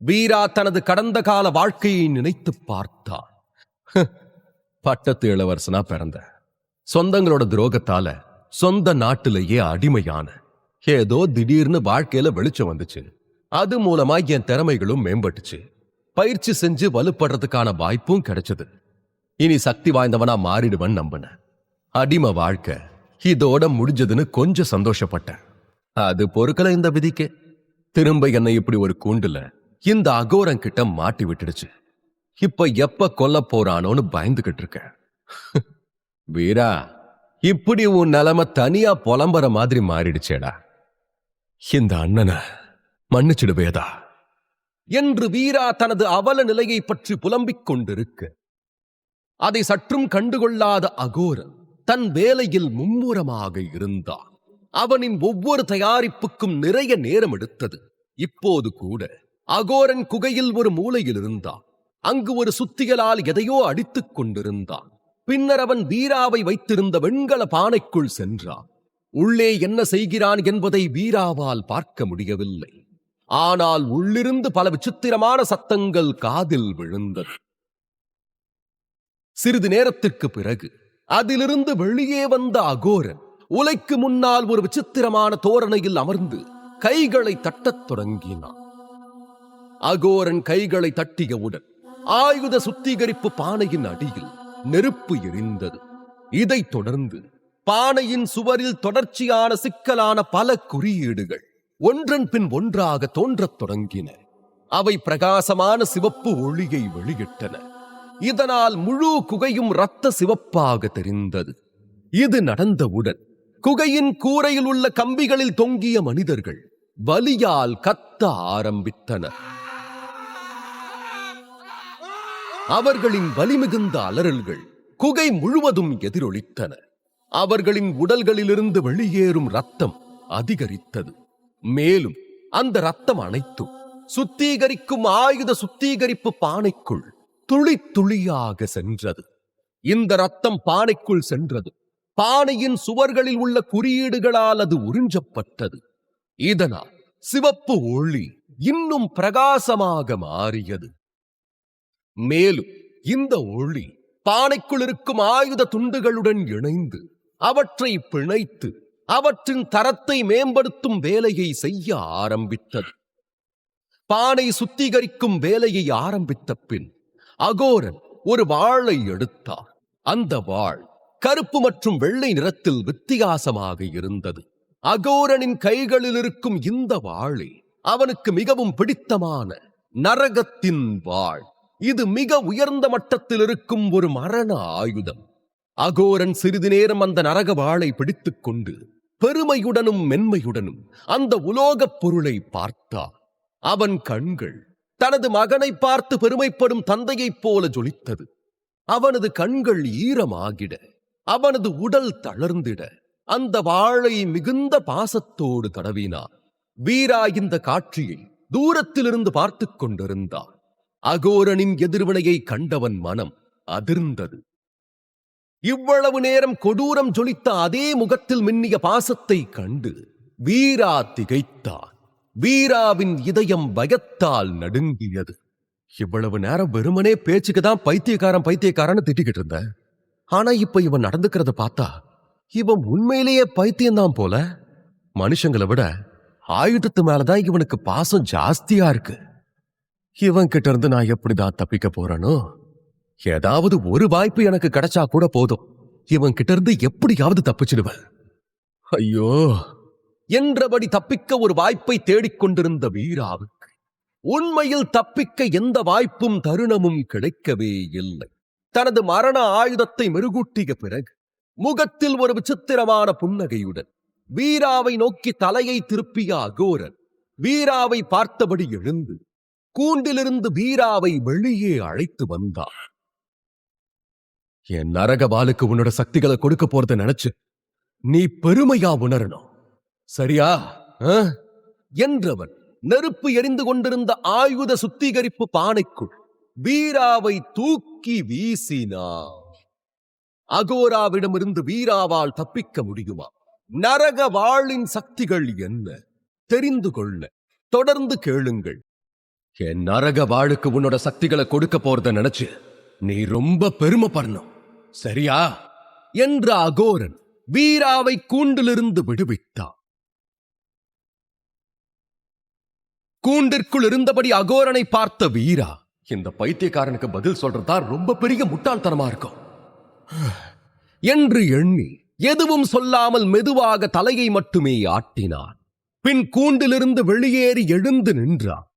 வீரா தனது கடந்த கால வாழ்க்கையை நினைத்து பார்த்தான். பட்டத்து இளவரசனா பிறந்த, சொந்தங்களோட துரோகத்தால சொந்த நாட்டிலேயே அடிமையான, ஏதோ திடீர்னு வாழ்க்கையில வெளிச்சம் வந்துச்சு. அது மூலமா என் திறமைகளும் மேம்பட்டுச்சு. பயிற்சி செஞ்சு வலுப்படுறதுக்கான வாய்ப்பும் கிடைச்சது. இனி சக்தி வாய்ந்தவனா மாறிடுவன் நம்பின. அடிமை வாழ்க்கை இதோட முடிஞ்சதுன்னு கொஞ்சம் சந்தோஷப்பட்டேன். அது பொறுக்கல இந்த விதிக்கு. திரும்ப என்னை இப்படி ஒரு கூண்டுல இந்த அகோரன் கிட்ட மாட்டி விட்டுடுச்சு. இப்ப எப்ப கொல்ல போறானோன்னு பயந்துகிட்டு இருக்க. வீரா, இப்படி உன் நிலைமை தனியா புலம்புற மாதிரி மாறிடுச்சேடா. இந்த அண்ணனை மன்னிச்சிடுவேதா என்று வீரா தனது அவல நிலையை பற்றி புலம்பிக் கொண்டிருக்க, அதை சற்றும் கண்டுகொள்ளாத அகோரன் தன் வேலையில் மும்முரமாக இருந்தான். அவனின் ஒவ்வொரு தயாரிப்புக்கும் நிறைய நேரம் எடுத்தது. இப்போது கூட அகோரன் குகையில் ஒரு மூலையில் இருந்தான். அங்கு ஒரு சுத்தியலால் எதையோ அடித்துக் கொண்டிருந்தான். பின்னர் அவன் வீராவை வைத்திருந்த வெண்கல பானைக்குள் சென்றான். உள்ளே என்ன செய்கிறான் என்பதை வீராவால் பார்க்க முடியவில்லை. ஆனால் உள்ளிருந்து பல விசித்திரமான சத்தங்கள் காதில் விழுந்தது. சிறிது நேரத்திற்கு பிறகு அதிலிருந்து வெளியே வந்த அகோரன் உலைக்கு முன்னால் ஒரு விசித்திரமான தோரணையில் அமர்ந்து கைகளை தட்டத் தொடங்கினான். அகோரன் கைகளை தட்டியவுடன் ஆயுத சுத்திகரிப்பு பானையின் அடியில் நெருப்பு எரிந்தது. இதைத் தொடர்ந்து பானையின் சுவரில் தொடர்ச்சியான சிக்கலான பல குறியீடுகள் ஒன்றன் பின் ஒன்றாக தோன்றத் தொடங்கின. அவை பிரகாசமான சிவப்பு ஒளியை வெளியிட்டன. இதனால் முழு குகையும் இரத்த சிவப்பாக தெரிந்தது. இது நடந்தவுடன் குகையின் கூரையில் உள்ள கம்பிகளில் தொங்கிய மனிதர்கள் வலியால் கத்த ஆரம்பித்தனர். அவர்களின் வலிமிகுந்த அலறல்கள் குகை முழுவதும் எதிரொலித்தன. அவர்களின் உடல்களிலிருந்து வெளியேறும் இரத்தம் அதிகரித்தது. மேலும் அந்த இரத்தம் அனைத்தும் சுத்திகரிக்கும் ஆயுத சுத்திகரிப்பு பானைக்குள் துளி துளியாக சென்றது. இந்த இரத்தம் பானைக்குள் சென்றது. பானையின் சுவர்களில் உள்ள குறியீடுகளால் அது உறிஞ்சப்பட்டது. இதனால் சிவப்பு ஒளி இன்னும் பிரகாசமாக மாறியது. மேலும் இந்த ஒளி பானைக்குள் இருக்கும் ஆயுத துண்டுகளுடன் இணைந்து அவற்றை பிணைத்து அவற்றின் தரத்தை மேம்படுத்தும் வேலையை செய்ய ஆரம்பித்தது. பானை சுத்திகரிக்கும் வேலையை ஆரம்பித்த பின் அகோரன் ஒரு வாளை எடுத்தார். அந்த வாள் கருப்பு மற்றும் வெள்ளை நிறத்தில் வித்தியாசமாக இருந்தது. அகோரனின் கைகளில் இருக்கும் இந்த வாளை அவனுக்கு மிகவும் பிடித்தமான நரகத்தின் வாள். இது மிக உயர்ந்த மட்டத்தில் இருக்கும் ஒரு மரண ஆயுதம். அகோரன் சிறிது நேரம் அந்த நரக வாளை பிடித்துக் கொண்டு பெருமையுடனும் மென்மையுடனும் அந்த உலோகப் பொருளை பார்த்தார். அவன் கண்கள் தனது மகனை பார்த்து பெருமைப்படும் தந்தையைப் போல ஜொலித்தது. அவனது கண்கள் ஈரமாகிட, அவனது உடல் தளர்ந்திட அந்த வாளை மிகுந்த பாசத்தோடு தடவினார். வீரா இந்த காட்சியை தூரத்திலிருந்து பார்த்துக் கொண்டிருந்தார். அகோரனின் எதிர்வினையை கண்டவன் மனம் அதிர்ந்தது. இவ்வளவு நேரம் கொடூரம் ஜொலித்த அதே முகத்தில் மின்னிய பாசத்தை கண்டு வீரா திகைத்தார். வீராவின் இதயம் பயத்தால் நடுங்கியது. இவ்வளவு நேரம் வெறுமனே பேச்சுக்கு தான் பைத்தியக்காரன் திட்டிக்கிட்டு இருந்த. ஆனா இப்ப இவன் நடந்துக்கிறத பார்த்தா இவன் உண்மையிலேயே பைத்தியம்தான் போல. மனுஷங்களை விட ஆயுதத்து மேலதான் இவனுக்கு பாசம் ஜாஸ்தியா இருக்கு. இவன் கிட்ட இருந்து நான் எப்படிதான் தப்பிக்க போறேனோ? ஏதாவது ஒரு வாய்ப்பு எனக்கு கிடைச்சா கூட போதும். இவன் கிட்ட இருந்து எப்படியாவது தப்பிச்சிடுவேன். ஐயோ என்றபடி தப்பிக்க ஒரு வாய்ப்பை தேடிக்கொண்டிருந்த வீராவுக்கு உண்மையில் தப்பிக்க எந்த வாய்ப்பும் தருணமும் கிடைக்கவே இல்லை. தனது மரண ஆயுதத்தை மெருகூட்டிய பிறகு முகத்தில் ஒரு விசித்திரமான புன்னகையுடன் வீராவை நோக்கி தலையை திருப்பிய அகோரன் வீராவை பார்த்தபடி எழுந்து கூண்டிலிருந்து வீராவை வெளியே அழைத்து வந்தார். என் நரகவாலுக்கு உன்னோட சக்திகளை கொடுக்க போறத நினைச்சு நீ பெருமையா உணரணும், சரியா? என்றவன் நெருப்பு எரிந்து கொண்டிருந்த ஆயுத சுத்திகரிப்பு பானைக்குள் வீராவை தூக்கி வீசினார். அகோராவிடமிருந்து வீராவால் தப்பிக்க முடியுமா? நரக வாளின் சக்திகள் என்ன? தெரிந்து கொள்ள தொடர்ந்து கேளுங்கள். என் நரக வாளுக்கு உன்னோட சக்திகளை கொடுக்க போறத நினைச்சு நீ ரொம்ப பெருமைப்படணும், சரியா? என்ற அகோரன் வீராவை கூண்டிலிருந்து விடுவித்தார். கூண்டிற்குள் இருந்தபடி அகோரனை பார்த்த வீரா, இந்த பைத்தியக்காரனுக்கு பதில் சொல்றதா ரொம்ப பெரிய முட்டாள்தனமா இருக்கும் என்று எண்ணி எதுவும் சொல்லாமல் மெதுவாக தலையை மட்டுமே ஆட்டினார். பின் கூண்டிலிருந்து வெளியேறி எழுந்து நின்றார்.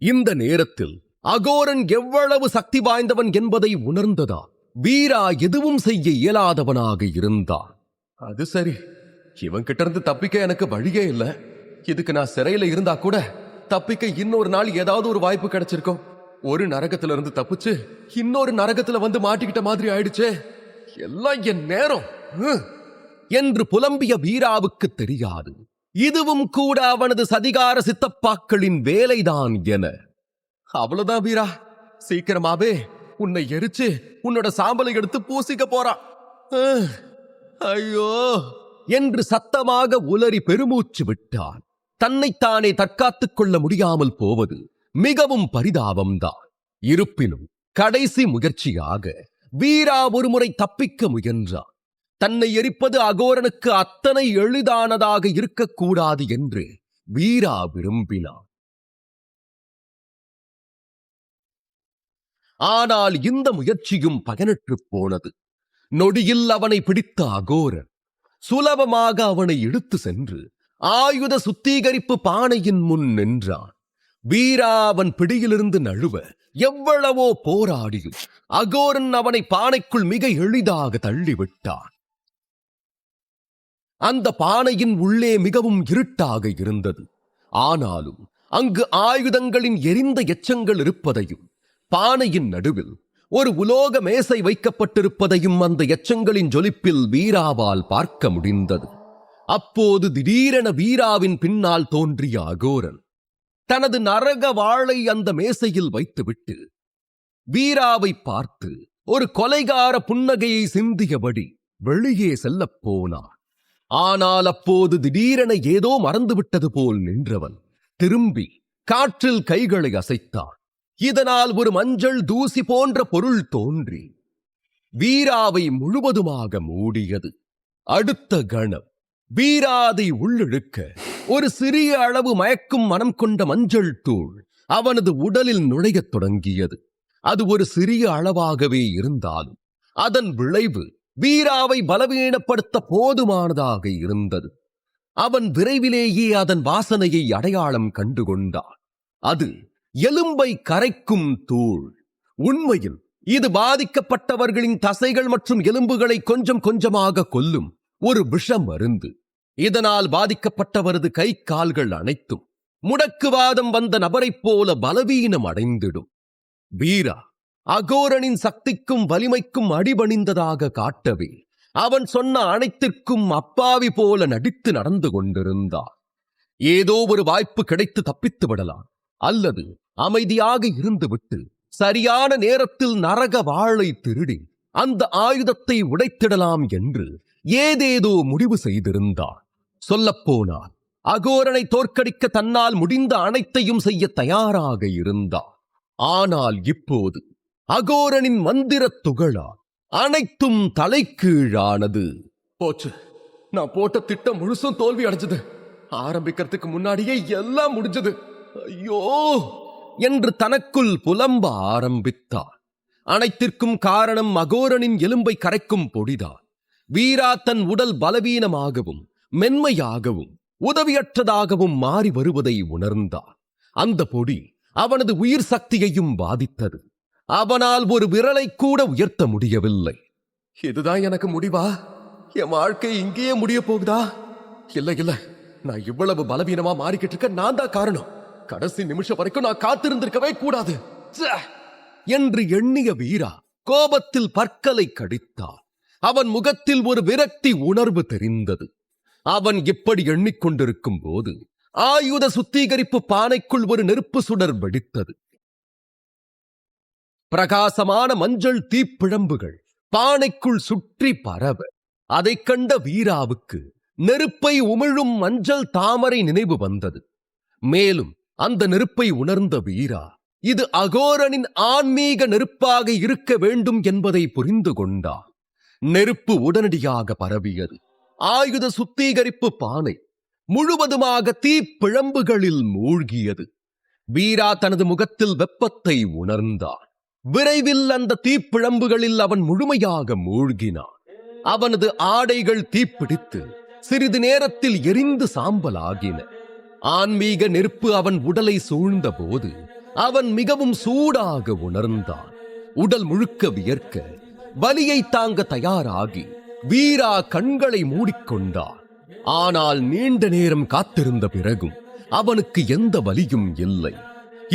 இந்த நேரத்தில் அகோரன் எவ்வளவு சக்தி வாய்ந்தவன் என்பதை உணர்ந்ததா வீரா எதுவும் செய்ய இயலாதவனாக இருந்தார். அது சரி, இவன் கிட்ட இருந்து தப்பிக்க எனக்கு வழியே இல்லை. இதுக்கு நான் சிறையில இருந்தா கூட தப்பிக்க இன்னொரு நாள் ஏதாவது ஒரு வாய்ப்பு கிடைச்சிருக்கும். ஒரு நரகத்துல இருந்து தப்பிச்சு இன்னொரு நரகத்துல வந்து மாட்டிக்கிட்ட மாதிரி ஆயிடுச்சே, எல்லாம் என் நேரம் என்று புலம்பிய வீராவுக்கு தெரியாது இதுவும் கூட அவனது சதிகார சித்தப்பாக்களின் வேலைதான் என. அவ்வளவுதான் வீரா, சீக்கிரமாவே உன்னை எரிச்சு உன்னோட சாம்பலை எடுத்து பூசிக்க போறான். ஐயோ என்று சத்தமாக உலறி பெருமூச்சு விட்டான். தன்னைத்தானே தற்காத்துக் கொள்ள முடியாமல் போவது மிகவும் பரிதாபம்தான். இருப்பினும் கடைசி முயற்சியாக வீரா ஒருமுறை தப்பிக்க முயன்றான். தன்னை எரிப்பது அகோரனுக்கு அத்தனை எளிதானதாக இருக்கக்கூடாது என்று வீரா விரும்பினான். ஆனால் இந்த முயற்சியும் பயனற்றுப் போனது. நொடியில் அவனை பிடித்த அகோரன் சுலபமாக அவனை இழுத்து சென்று ஆயுத சுத்திகரிப்பு பானையின் முன் நின்றான். வீரா அவன் பிடியிலிருந்து நழுவ எவ்வளவோ போராடியும் அகோரன் அவனை பானைக்குள் மிக எளிதாக தள்ளிவிட்டான். அந்த பானையின் உள்ளே மிகவும் இருட்டாக இருந்தது. ஆனாலும் அங்கு ஆயுதங்களின் எரிந்த எச்சங்கள் இருப்பதையும் பானையின் நடுவில் ஒரு உலோக மேசை வைக்கப்பட்டிருப்பதையும் அந்த எச்சங்களின் ஜொலிப்பில் வீராவால் பார்க்க முடிந்தது. அப்போது திடீரென வீராவின் பின்னால் தோன்றிய அகோரன் தனது நரக வாளை அந்த மேசையில் வைத்துவிட்டு வீராவை பார்த்து ஒரு கொலைகார புன்னகையை சிந்தியபடி வெளியே செல்லப் போனான். ஆனால் அப்போது திடீரென ஏதோ மறந்துவிட்டது போல் நின்றவன் திரும்பி காற்றில் கைகளை அசைத்தான். இதனால் ஒரு மஞ்சள் தூசி போன்ற பொருள் தோன்றி வீராவை முழுவதுமாக மூடியது. அடுத்த கணம் வீராதை உள்ளிழுக்க ஒரு சிறிய அளவு மயக்கும் மனம் கொண்ட மஞ்சள் தூள் அவனது உடலில் நுழையத் தொடங்கியது. அது ஒரு சிறிய அளவாகவே இருந்தாலும் அதன் விளைவு வீராவை பலவீனப்படுத்த போதுமானதாக இருந்தது. அவன் விரைவிலேயே அதன் வாசனையை அடையாளம் கண்டுகொண்டான். அது எலும்பை கரைக்கும் தூள். உண்மையில் இது பாதிக்கப்பட்டவர்களின் தசைகள் மற்றும் எலும்புகளை கொஞ்சம் கொஞ்சமாக கொல்லும் ஒரு விஷ மருந்து. இதனால் பாதிக்கப்பட்டவரது கை கால்கள் அனைத்தும் முடக்குவாதம் வந்த நபரைப் போல பலவீனம் அடைந்திடும். வீரா அகோரனின் சக்திக்கும் வலிமைக்கும் அடிபணிந்ததாக காட்டவே அவன் சொன்ன அனைத்திற்கும் அப்பாவி போல நடித்து நடந்து கொண்டிருந்தான். ஏதோ ஒரு வாய்ப்பு கிடைத்து தப்பித்து விடலாம், அல்லது அமைதியாக இருந்துவிட்டு சரியான நேரத்தில் நரக வாளை திருடி அந்த ஆயுதத்தை உடைத்திடலாம் என்று ஏதேதோ முடிவு செய்திருந்தான். சொல்லப்போனால் அகோரனை தோற்கடிக்க தன்னால் முடிந்த அனைத்தையும் செய்ய தயாராக இருந்தான். ஆனால் இப்போது அகோரனின் மந்திரத் துகளால் அனைத்தும் தலைகீழானது. போச்சு, நான் போட்ட திட்டம் முழுசும் தோல்வி அடைஞ்சது. ஆரம்பிக்கிறதுக்கு முன்னாடியே எல்லாம் முடிஞ்சது. ஐயோ என்று தனக்குள் புலம்ப ஆரம்பித்தார். அனைத்திற்கும் காரணம் அகோரனின் எலும்பை கரைக்கும் பொடிதான். வீரா தன் உடல் பலவீனமாகவும் மென்மையாகவும் உதவியற்றதாகவும் மாறி வருவதை உணர்ந்தார். அந்த பொடி அவனது உயிர் சக்தியையும் பாதித்தது. அவனால் ஒரு விரலை கூட உயர்த்த முடியவில்லை. இதுதான் எனக்கு முடிவா? என் வாழ்க்கை இங்கேயே முடிய போகுதா? இல்ல இல்ல, நான் இவ்வளவு பலவீனமா மாறிக்கிட்டு இருக்க நான் தான் காரணம். கடைசி நிமிஷம் வரைக்கும் நான் காத்திருந்திருக்கவே கூடாது என்று எண்ணிய வீரா கோபத்தில் பற்களை கடித்தார். அவன் முகத்தில் ஒரு விரக்தி உணர்வு தெரிந்தது. அவன் இப்படி எண்ணிக்கொண்டிருக்கும் போது ஆயுத சுத்திகரிப்பு பானைக்குள் ஒரு நெருப்பு சுடர் வெடித்தது. பிரகாசமான மஞ்சள் தீப்பிழம்புகள் பானைக்குள் சுற்றி பரவ அதைக் கண்ட வீராவுக்கு நெருப்பை உமிழும் மஞ்சள் தாமரை நினைவு வந்தது. மேலும் அந்த நெருப்பை உணர்ந்த வீரா இது அகோரனின் ஆன்மீக நெருப்பாக இருக்க வேண்டும் என்பதை புரிந்து கொண்டார். நெருப்பு உடனடியாக பரவியது. ஆயுத சுத்திகரிப்பு பானை முழுவதுமாக தீப்பிழம்புகளில் மூழ்கியது. வீரா தனது முகத்தில் வெப்பத்தை உணர்ந்தார். விரைவில் அந்த தீப்பிழம்புகளில் அவன் முழுமையாக மூழ்கினான். அவனது ஆடைகள் தீப்பிடித்து சிறிது நேரத்தில் எரிந்து சாம்பலாகின. ஆன்மீக நெருப்பு அவன் உடலை சூழ்ந்த போது அவன் மிகவும் சூடாக உணர்ந்தான். உடல் முழுக்க வியர்க்க வலியை தாங்க தயாராகி வீரா கண்களை மூடிக்கொண்டான். ஆனால் நீண்ட நேரம் காத்திருந்த பிறகும் அவனுக்கு எந்த வலியும் இல்லை.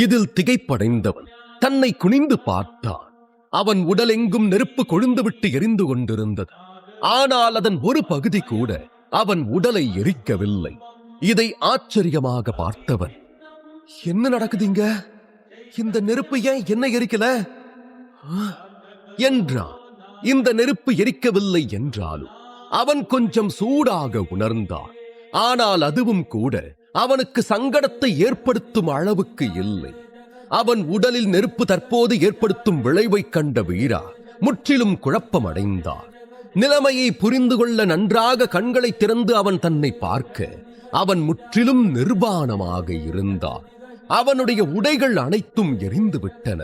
இதில் திகைப்படைந்தவன் தன்னை குனிந்து பார்த்தான். அவன் உடலெங்கும் நெருப்பு கொழுந்துவிட்டு எரிந்து கொண்டிருந்தது. ஆனால் அதன் ஒரு பகுதி கூட அவன் உடலை எரிக்கவில்லை. இதை ஆச்சரியமாக பார்த்தவன், என்ன நடக்குதுங்க? இந்த நெருப்பு ஏன் என்ன எரிக்கல என்றான். இந்த நெருப்பு எரிக்கவில்லை என்றாலும் அவன் கொஞ்சம் சூடாக உணர்ந்தான். ஆனால் அதுவும் கூட அவனுக்கு சங்கடத்தை ஏற்படுத்தும் அளவுக்கு இல்லை. அவன் உடலில் நெருப்பு தற்போது ஏற்படுத்தும் விளைவைக் கண்ட வீரா முற்றிலும் குழப்பமடைந்தான். நிலைமையை புரிந்து கொள்ள நன்றாக கண்களை திறந்து அவன் தன்னை பார்க்க அவன் முற்றிலும் நிர்வாணமாக இருந்தான். அவனுடைய உடைகள் அனைத்தும் எரிந்து விட்டன.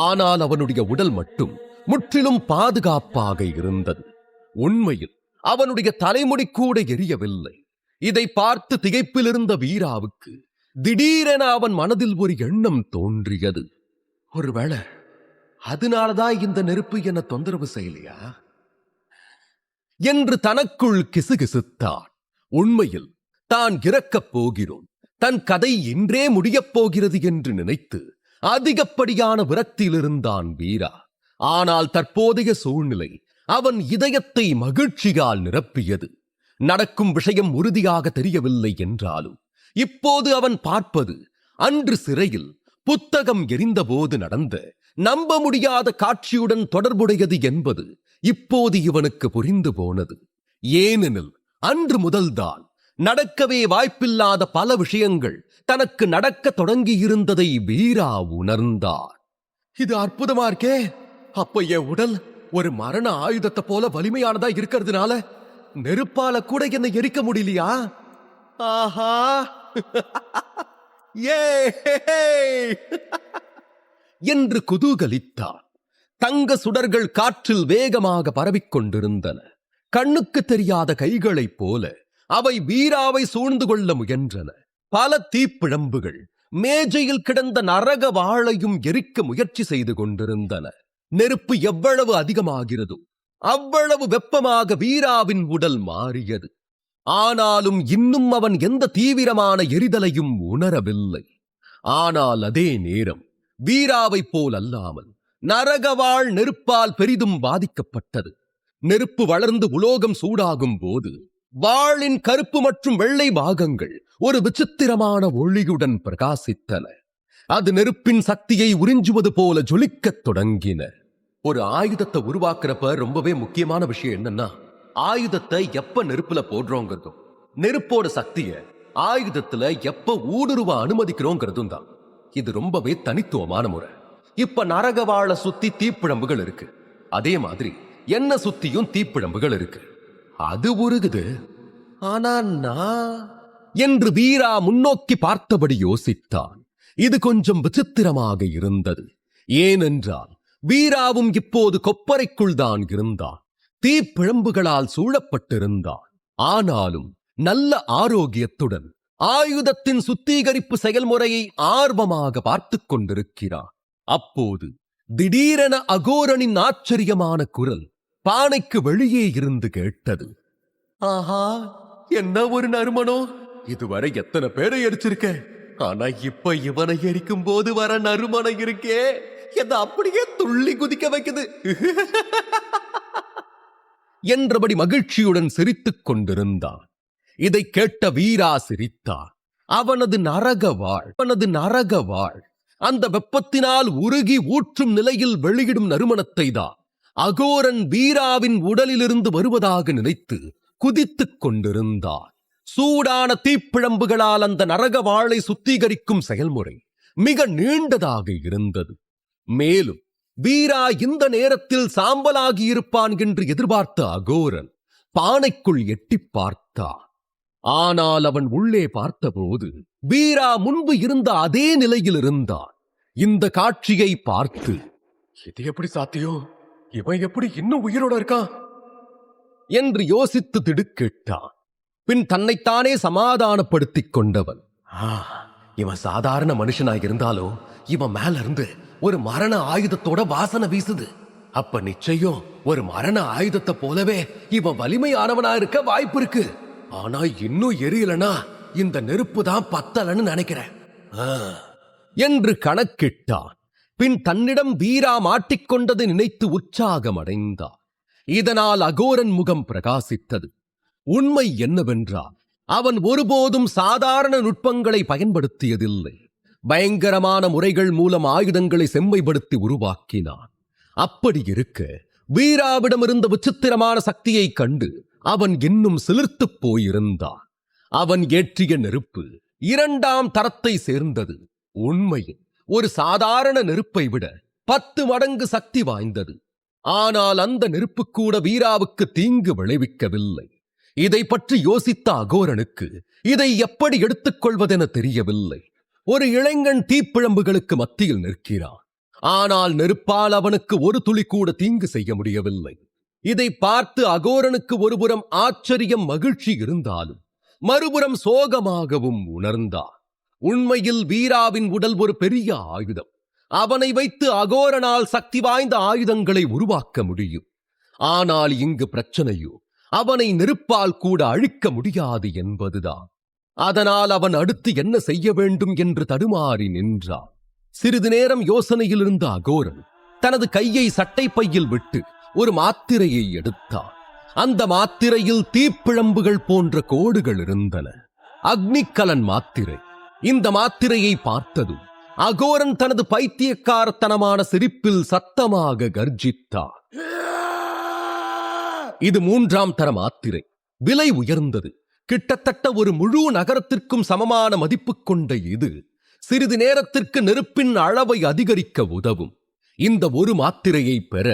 ஆனால் அவனுடைய உடல் மட்டும் முற்றிலும் பாதுகாப்பாக இருந்தது. உண்மையில் அவனுடைய தலைமுடி கூட எரியவில்லை. இதை பார்த்து திகைப்பில் இருந்த வீராவுக்கு திடீரென அவன் மனதில் ஒரு எண்ணம் தோன்றியது. ஒருவேளை அதனாலதான் இந்த நெருப்பு என்ன தொந்தரவு செய்யலையா என்று தனக்குள் கிசுகிசுத்தான். உண்மையில் தான் இறக்கப் போகிறோம், தன் கதை இன்றே முடியப் போகிறது என்று நினைத்து அதிகப்படியான விரக்தியில் இருந்தான் வீரா. ஆனால் தற்போதைய சூழ்நிலை அவன் இதயத்தை மகிழ்ச்சியால் நிரப்பியது. நடக்கும் விஷயம் உறுதியாக தெரியவில்லை என்றாலும் இப்போது அவன் பார்ப்பது அன்று சிறையில் புத்தகம் எரிந்தபோது நடந்த நம்ப முடியாத காட்சியுடன் தொடர்புடையது என்பது இப்போது இவனுக்கு புரிந்து போனது. ஏனெனில் அன்று முதல்தான் நடக்கவே வாய்ப்பில்லாத பல விஷயங்கள் தனக்கு நடக்க தொடங்கியிருந்ததை வீரா உணர்ந்தார். இது அற்புதமா இருக்கே. அப்ப என் உடல் ஒரு மரண ஆயுதத்தை போல வலிமையானதா இருக்கிறதுனால நெருப்பால கூட என்னை எரிக்க முடியலையா? ஆஹா ஏ என்று குதூகலித்தார். தங்க சுடர்கள் காற்றில் வேகமாக பரவிக்கொண்டிருந்தன. கண்ணுக்கு தெரியாத கைகளைப் போல அவை வீராவை சூழ்ந்து கொள்ள முயன்றன. பல தீப்பிழம்புகள் மேஜையில் கிடந்த நரக வாளையும் எரிக்க முயற்சி செய்து கொண்டிருந்தன. நெருப்பு எவ்வளவு அதிகமாகிறதோ அவ்வளவு வெப்பமாக வீராவின் உடல் மாறியது. ஆனாலும் இன்னும் அவன் எந்த தீவிரமான எரிதலையும் உணரவில்லை. ஆனால் அதே நேரம் வீராவைப் போல் அல்லாமல் நரகவாள் நெருப்பால் பெரிதும் பாதிக்கப்பட்டது. நெருப்பு வளர்ந்து உலோகம் சூடாகும் போது வாளின் கருப்பு மற்றும் வெள்ளை பாகங்கள் ஒரு விசித்திரமான ஒளியுடன் பிரகாசித்தன. அது நெருப்பின் சக்தியை உறிஞ்சுவது போல ஜொலிக்கத் தொடங்கின. ஒரு ஆயுதத்தை உருவாக்குறப்ப ரொம்பவே முக்கியமான விஷயம் என்னன்னா, ஆயுதத்தை எப்ப நெருப்புல போடுறோங்கிறதும் நெருப்போட சக்திய ஆயுதத்துல எப்ப ஊடுருவ அனுமதிக்கிறோங்கிறதும் தான். இது ரொம்பவே தனித்துவமான முறை. இப்ப நரகவாளை சுத்தி தீப்பிழம்புகள் இருக்கு. அதே மாதிரி என்ன சுத்தியும் தீப்பிழம்புகள் இருக்கு. அது உருகுது. ஆனா நான் என்று வீரா முன்னோக்கி பார்த்தபடி யோசித்தான். இது கொஞ்சம் விசித்திரமாக இருந்தது. ஏனென்றால் வீராவும் இப்போது கொப்பரைக்குள் தான் இருந்தான். தீப்பிழம்புகளால் சூழப்பட்டிருந்தான். ஆனாலும் நல்ல ஆரோக்கியத்துடன் ஆயுதத்தின் சுத்திகரிப்பு செயல்முறையை ஆர்வமாக பார்த்துக் கொண்டிருக்கிறான். அப்போது திடீரென அகோரனின் ஆச்சரியமான குரல் பானைக்கு வெளியே இருந்து கேட்டது. ஆஹா, என்ன ஒரு நறுமணோ! இதுவரை எத்தனை பேரை எரிச்சிருக்க, ஆனா இப்ப இவனை எரிக்கும் போது வர நறுமணம் இருக்கே, என்ன அப்படியே துள்ளி குதிக்க வைக்குது என்றபடி மகிழ்ச்சியுடன் சிரித்துக் கொண்டிருந்தான். இதை கேட்ட வீரா சிரித்தான். அவனது நரகவாள் அந்த வெப்பத்தினால் உருகி ஊற்றும் நிலையில் வெளியிடும் நறுமணத்தை தான் அகோரன் வீராவின் உடலிலிருந்து வருவதாக நினைத்து குதித்துக் கொண்டிருந்தார். சூடான தீப்பிழம்புகளால் அந்த நரகவாளை சுத்திகரிக்கும் செயல்முறை மிக நீண்டதாக இருந்தது. மேலும் வீரா இந்த நேரத்தில் சாம்பலாகி இருப்பான் என்று எதிர்பார்த்த அகோரன் பானைக்குள் எட்டி பார்த்தான். ஆனால் அவன் உள்ளே பார்த்தபோது வீரா முன்பு இருந்த அதே நிலையில் இருந்தான். இந்த காட்சியை பார்த்து, இது எப்படி சாத்தியம்? இவன் எப்படி இன்னும் உயிரோட இருக்கான் என்று யோசித்து திடுக்கிட்டான். பின் தன்னைத்தானே சமாதானப்படுத்திக் கொண்டவன், இவன் சாதாரண மனுஷனாக இருந்தாலும் இவன் மேல இருந்து ஒரு மரண ஆயுதத்தோட வாசனை வீசுது. அப்ப நிச்சயம் ஒரு மரண ஆயுதத்தை போலவே இவன் வலிமையானவனா இருக்க வாய்ப்பு இருக்கு. ஆனா இன்னும் எரியலனா இந்த நெருப்பு தான் பத்தலன்னு நினைக்கிறேன் என்று கணக்கிட்டான். பின் தன்னிடம் வீரா மாட்டிக்கொண்டதை நினைத்து உற்சாகம் அடைந்தான். இதனால் அகோரன் முகம் பிரகாசித்தது. உண்மை என்னவென்றால் அவன் ஒருபோதும் சாதாரண நுட்பங்களை பயன்படுத்தியதில்லை. பயங்கரமான முறைகள் மூலம் ஆயுதங்களை செம்மைப்படுத்தி உருவாக்கினான். அப்படி இருக்க வீராவிடம் இருந்த விசித்திரமான சக்தியை கண்டு அவன் இன்னும் சிலிர்த்துப் போயிருந்தான். அவன் ஏற்றிய நெருப்பு 2ஆம் தரத்தை சேர்ந்தது. உண்மையில் ஒரு சாதாரண நெருப்பை விட 10 மடங்கு சக்தி வாய்ந்தது. ஆனால் அந்த நெருப்பு கூட வீராவுக்கு தீங்கு விளைவிக்கவில்லை. இதை பற்றி யோசித்த அகோரனுக்கு இதை எப்படி எடுத்துக்கொள்வதென தெரியவில்லை. ஒரு இளைஞன் தீப்பிழம்புகளுக்கு மத்தியில் நிற்கிறான். ஆனால் நெருப்பால் அவனுக்கு ஒரு துளி கூட தீங்கு செய்ய முடியவில்லை. இதை பார்த்து அகோரனுக்கு ஒருபுறம் ஆச்சரியம், மகிழ்ச்சி இருந்தாலும் மறுபுறம் சோகமாகவும் உணர்ந்தார். உண்மையில் வீராவின் உடல் ஒரு பெரிய ஆயுதம். அவனை வைத்து அகோரனால் சக்தி வாய்ந்த ஆயுதங்களை உருவாக்க முடியும். ஆனால் இங்கு பிரச்சனையோ அவனை நெருப்பால் கூட அழிக்க முடியாது என்பதுதான். அதனால் அவன் அடுத்து என்ன செய்ய வேண்டும் என்று தடுமாறி நின்றான். சிறிது நேரம் யோசனையில் இருந்த அகோரன் தனது கையை சட்டை பையில் விட்டு ஒரு மாத்திரையை எடுத்தான். அந்த மாத்திரையில் தீப்பிழம்புகள் போன்ற கோடுகள் இருந்தன. அக்னிக்கலன் மாத்திரை. இந்த மாத்திரையை பார்த்ததும் அகோரன் தனது பைத்தியக்காரத்தனமான சிரிப்பில் சத்தமாக கர்ஜித்தார். இது 3ஆம் தர மாத்திரை. விலை உயர்ந்தது. கிட்டத்தட்ட ஒரு முழு நகரத்திற்கும் சமமான மதிப்பு கொண்ட இது சிறிது நேரத்திற்கு நெருப்பின் அளவை அதிகரிக்க உதவும். இந்த ஒரு மாத்திரையை பெற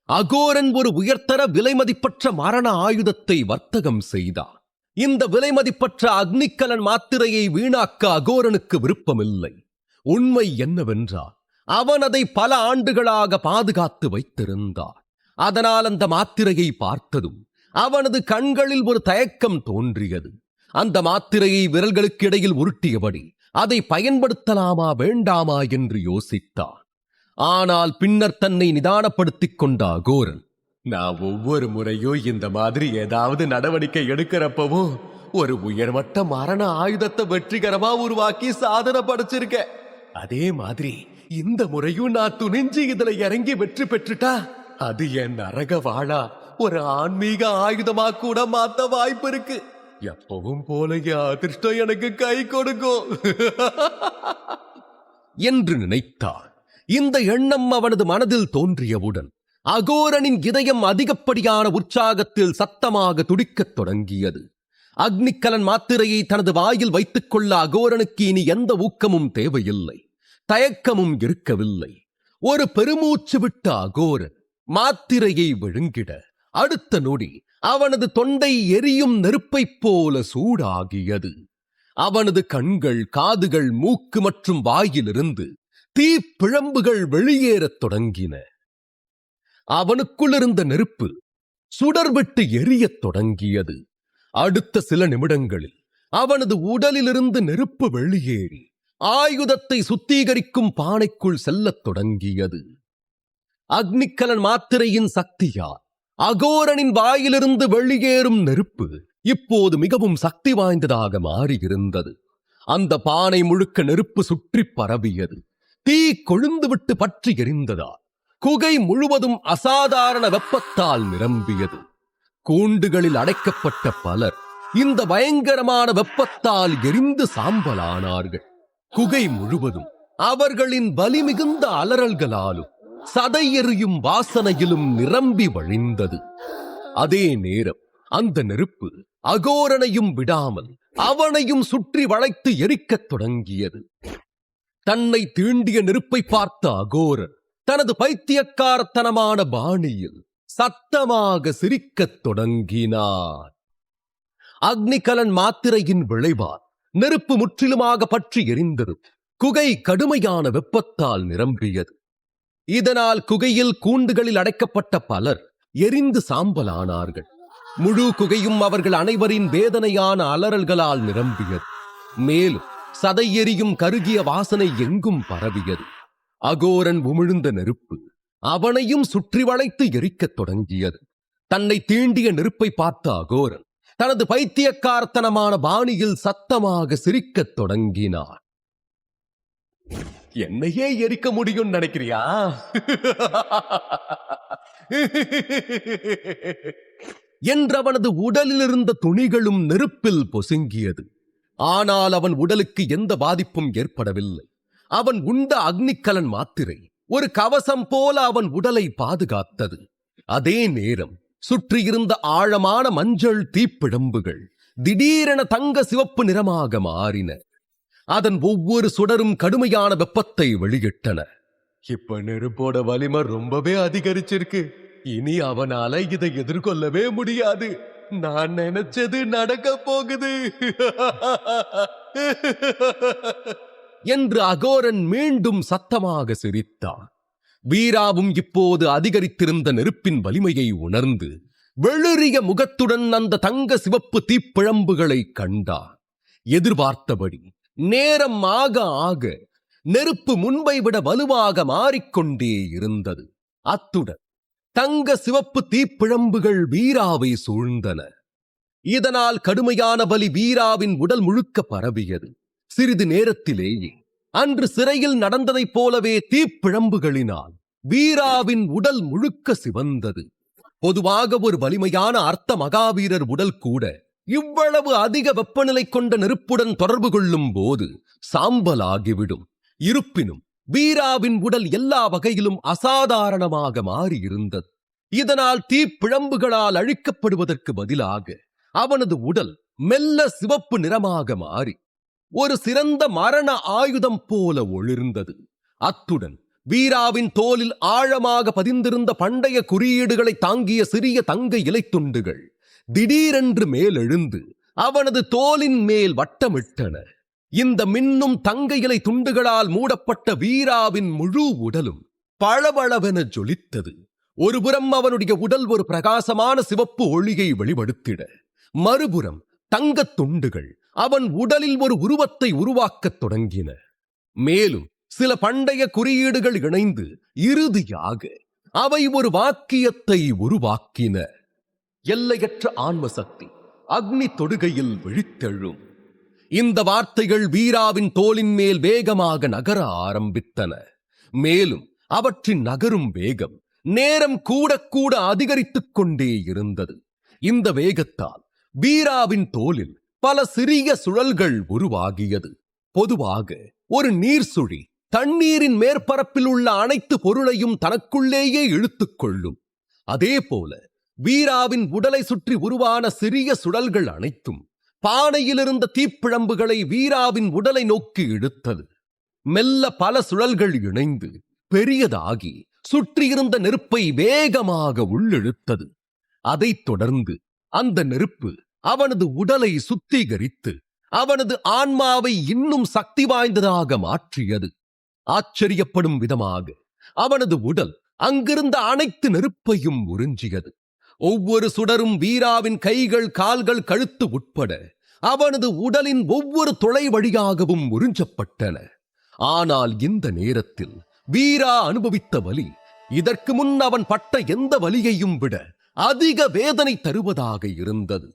அகோரன் ஒரு உயர்தர விலைமதிப்பற்ற மரண ஆயுதத்தை வர்த்தகம் செய்தார். இந்த விலைமதிப்பற்ற அக்னிக்கலன் மாத்திரையை வீணாக்க அகோரனுக்கு விருப்பமில்லை. உண்மை என்னவென்றால் அவன் அதை பல ஆண்டுகளாக பாதுகாத்து வைத்திருந்தார். அதனால் அந்த மாத்திரையை பார்த்ததும் அவனது கண்களில் ஒரு தயக்கம் தோன்றியது. அந்த மாத்திரையை விரல்களுக்கு இடையில் உருட்டியபடி அதை பயன்படுத்தலாமா வேண்டாமா என்று யோசித்தார். ஆனால் பின்னர் தன்னை நிதானப்படுத்திக் கொண்ட அகோரன், நான் ஒவ்வொரு முறையும் இந்த மாதிரி ஏதாவது நடவடிக்கை எடுக்கிறப்பவும் ஒரு உயர்மட்ட மரண ஆயுதத்தை வெற்றிகரமா உருவாக்கி சாதனை படைச்சிருக்க. அதே மாதிரி இந்த முறையும் நான் துணிஞ்சு இதுல இறங்கி வெற்றி பெற்றுட்டா அது என் நரக வாழா ஒரு ஆன்மீக ஆயுதமா கூட மாத்த வாய்ப்பு இருக்கு. எப்பவும் போல என் அதிர்ஷ்டம் எனக்கு கை கொடுக்கும் என்று நினைத்தார். இந்த எண்ணம் அவனது மனதில் தோன்றியவுடன் அகோரனின் இதயம் அதிகப்படியான உற்சாகத்தில் சத்தமாக துடிக்கத் தொடங்கியது. அக்னிக்கலன் மாத்திரையை தனது வாயில் வைத்துக் கொள்ள அகோரனுக்கு இனி எந்த ஊக்கமும் தேவையில்லை, தயக்கமும் இருக்கவில்லை. ஒரு பெருமூச்சு விட்ட அகோரன் மாத்திரையை விழுங்கிட அடுத்த நொடி அவனது தொண்டை எரியும் நெருப்பைப் போல சூடாகியது. அவனது கண்கள், காதுகள், மூக்கு மற்றும் வாயிலிருந்து தீப்பிழம்புகள் வெளியேறத் தொடங்கின. அவனுக்குள் இருந்த நெருப்பு சுடர்விட்டு எரியத் தொடங்கியது. அடுத்த சில நிமிடங்களில் அவனது உடலிலிருந்து நெருப்பு வெளியேறி ஆயுதத்தை சுத்திகரிக்கும் பானைக்குள் செல்லத் தொடங்கியது. அக்னிக்கலன் மாத்திரையின் சக்தியால் அகோரனின் வாயிலிருந்து வெளியேறும் நெருப்பு இப்போது மிகவும் சக்தி வாய்ந்ததாக மாறியிருந்தது. அந்த பானை முழுக்க நெருப்பு சுற்றி பரவியது. தீ கொழுந்துவிட்டு பற்றி எரிந்ததால் குகை முழுவதும் அசாதாரண வெப்பத்தால் நிரம்பியது. கூண்டுகளில் அடைக்கப்பட்ட பலர் இந்த பயங்கரமான வெப்பத்தால் எரிந்து சாம்பலானார்கள். குகை முழுவதும் அவர்களின் வலிமிகுந்த அலறல்களாலும் சதை எறியும் வாசனையிலும் நிரம்பி வழிந்தது. அதே நேரம் அந்த நெருப்பு அகோரனையும் விடாமல் அவனையும் சுற்றி வளைத்து எரிக்கத் தொடங்கியது. தன்னை தீண்டிய நெருப்பை பார்த்த அகோரன் தனது பைத்தியக்காரத்தனமான பாணியில் சத்தமாக சிரிக்கத் தொடங்கினார். அக்னிகலன் மாத்திரையின் விளைவால் நெருப்பு முற்றிலுமாக பற்றி எரிந்தது. குகை கடுமையான வெப்பத்தால் நிரம்பியது. இதனால் குகையில் கூண்டுகளில் அடைக்கப்பட்ட பலர் எரிந்து சாம்பலானார்கள். முழு குகையும் அவர்கள் அனைவரின் வேதனையான அலறல்களால் நிரம்பியது. மேலும் சதை எரியும் கருகிய வாசனை எங்கும் பரவியது. அகோரன் உமிழ்ந்த நெருப்பு அவனையும் சுற்றி வளைத்து எரிக்கத் தொடங்கியது. தன்னை தீண்டிய நெருப்பை பார்த்த அகோரன் தனது பைத்தியக்காரத்தனமான பாணியில் சத்தமாக சிரிக்கத் தொடங்கினார். என்னையே எரிக்க முடியும் நினைக்கிறியா? என்றவனது உடலில் இருந்த துணிகளும் நெருப்பில் பொசுங்கியது. ஆனால் அவன் உடலுக்கு எந்த பாதிப்பும் ஏற்படவில்லை. அவன் உண்ட அக்னிக்கலன் மாத்திரை ஒரு கவசம் போல அவன் உடலை பாதுகாத்தது. அதே நேரம் சுற்றியிருந்த ஆழமான மஞ்சள் தீப்பிழம்புகள் திடீரென தங்க சிவப்பு நிறமாக மாறின. அதன் ஒவ்வொரு சுடரும் கடுமையான வெப்பத்தை வெளியிட்டன. இப்ப நெருப்போட வலிமை ரொம்பவே அதிகரிச்சிருக்கு. இனி அவனால இதை எதிர்கொள்ளவே முடியாது. நான் நினைச்சது நடக்க போகுது என்று அகோரன் மீண்டும் சத்தமாக சிரித்தான். வீராவும் இப்போது அதிகரித்திருந்த நெருப்பின் வலிமையை உணர்ந்து வெளிரிய முகத்துடன் அந்த தங்க சிவப்பு தீப்பிழம்புகளை கண்டான். எதிர்பார்த்தபடி நேரம் ஆக ஆக நெருப்பு முன்பை விட வலுவாக மாறிக்கொண்டே இருந்தது. அத்துடன் தங்க சிவப்பு தீப்பிழம்புகள் வீராவை சூழ்ந்தன. இதனால் கடுமையான வலி வீராவின் உடல் முழுக்க பரவியது. சிறிது நேரத்திலேயே அன்று சிறையில் நடந்ததைப் போலவே தீப்பிழம்புகளினால் வீராவின் உடல் முழுக்க சிவந்தது. பொதுவாக ஒரு வலிமையான அர்த்த மகாவீரர் உடல் கூட இவ்வளவு அதிக வெப்பநிலை கொண்ட நெருப்புடன் தொடர்பு கொள்ளும் போது சாம்பலாகிவிடும். இருப்பினும் வீராவின் உடல் எல்லா வகையிலும் அசாதாரணமாக மாறியிருந்தது. இதனால் தீப்பிழம்புகளால் அழிக்கப்படுவதற்கு பதிலாக அவனது உடல் மெல்ல சிவப்பு நிறமாக மாறி ஒரு சிறந்த மரண ஆயுதம் போல ஒளிர்ந்தது. அத்துடன் வீராவின் தோலில் ஆழமாக பதிந்திருந்த பண்டைய குறியீடுகளை தாங்கிய சிறிய தங்க இலைத்துண்டுகள் திடீரென்று மேலெழுந்து அவனது தோலின் மேல் வட்டமிட்டன. இந்த மின்னும் தங்க இலை துண்டுகளால் மூடப்பட்ட வீராவின் முழு உடலும் பளபளவென ஜொலித்தது. ஒருபுறம் அவனுடைய உடல் ஒரு பிரகாசமான சிவப்பு ஒளியை வெளிப்படுத்திட, மறுபுறம் தங்கத் துண்டுகள் அவன் உடலில் ஒரு உருவத்தை உருவாக்கத் தொடங்கின. மேலும் சில பண்டைய குறியீடுகள் இணைந்து இறுதியாக அவை ஒரு வாக்கியத்தை உருவாக்கின. எல்லையற்ற ஆன்ம சக்தி அக்னி தொடுகையில் விழித்தெழும். இந்த வார்த்தைகள் வீராவின் தோலின் மேல் வேகமாக நகர ஆரம்பித்தன. மேலும் அவற்றின் நகரும் வேகம் நேரம் கூட கூட அதிகரித்துக் கொண்டே இருந்தது. இந்த வேகத்தால் வீராவின் தோலில் பல சிறிய சுழல்கள் உருவாகியது. பொதுவாக ஒரு நீர் சுழி தண்ணீரின் மேற்பரப்பில் உள்ள அனைத்து பொருளையும் தனக்குள்ளேயே இழுத்துக் கொள்ளும். அதே போல வீராவின் உடலை சுற்றி உருவான சிறிய சுழல்கள் அனைத்தும் பானையிலிருந்த தீப்பிழம்புகளை வீராவின் உடலை நோக்கி இழுத்தது. மெல்ல பல சுழல்கள் இணைந்து பெரியதாகி சுற்றியிருந்த நெருப்பை வேகமாக உள்ளிழுத்தது. அதைத் தொடர்ந்து அந்த நெருப்பு அவனது உடலை சுத்திகரித்து அவனது ஆன்மாவை இன்னும் சக்தி வாய்ந்ததாக மாற்றியது. ஆச்சரியப்படும் விதமாக அவனது உடல் அங்கிருந்த அனைத்து நெருப்பையும் உறிஞ்சியது. ஒவ்வொரு சுடரும் வீராவின் கைகள், கால்கள், கழுத்து உட்பட அவனது உடலின் ஒவ்வொரு துளை வழியாகவும் உறிஞ்சப்பட்டன. ஆனால் இந்த நேரத்தில் வீரா அனுபவித்த வலி இதற்கு முன் அவன் பட்ட எந்த வலியையும் விட அதிக வேதனை தருவதாக இருந்தது.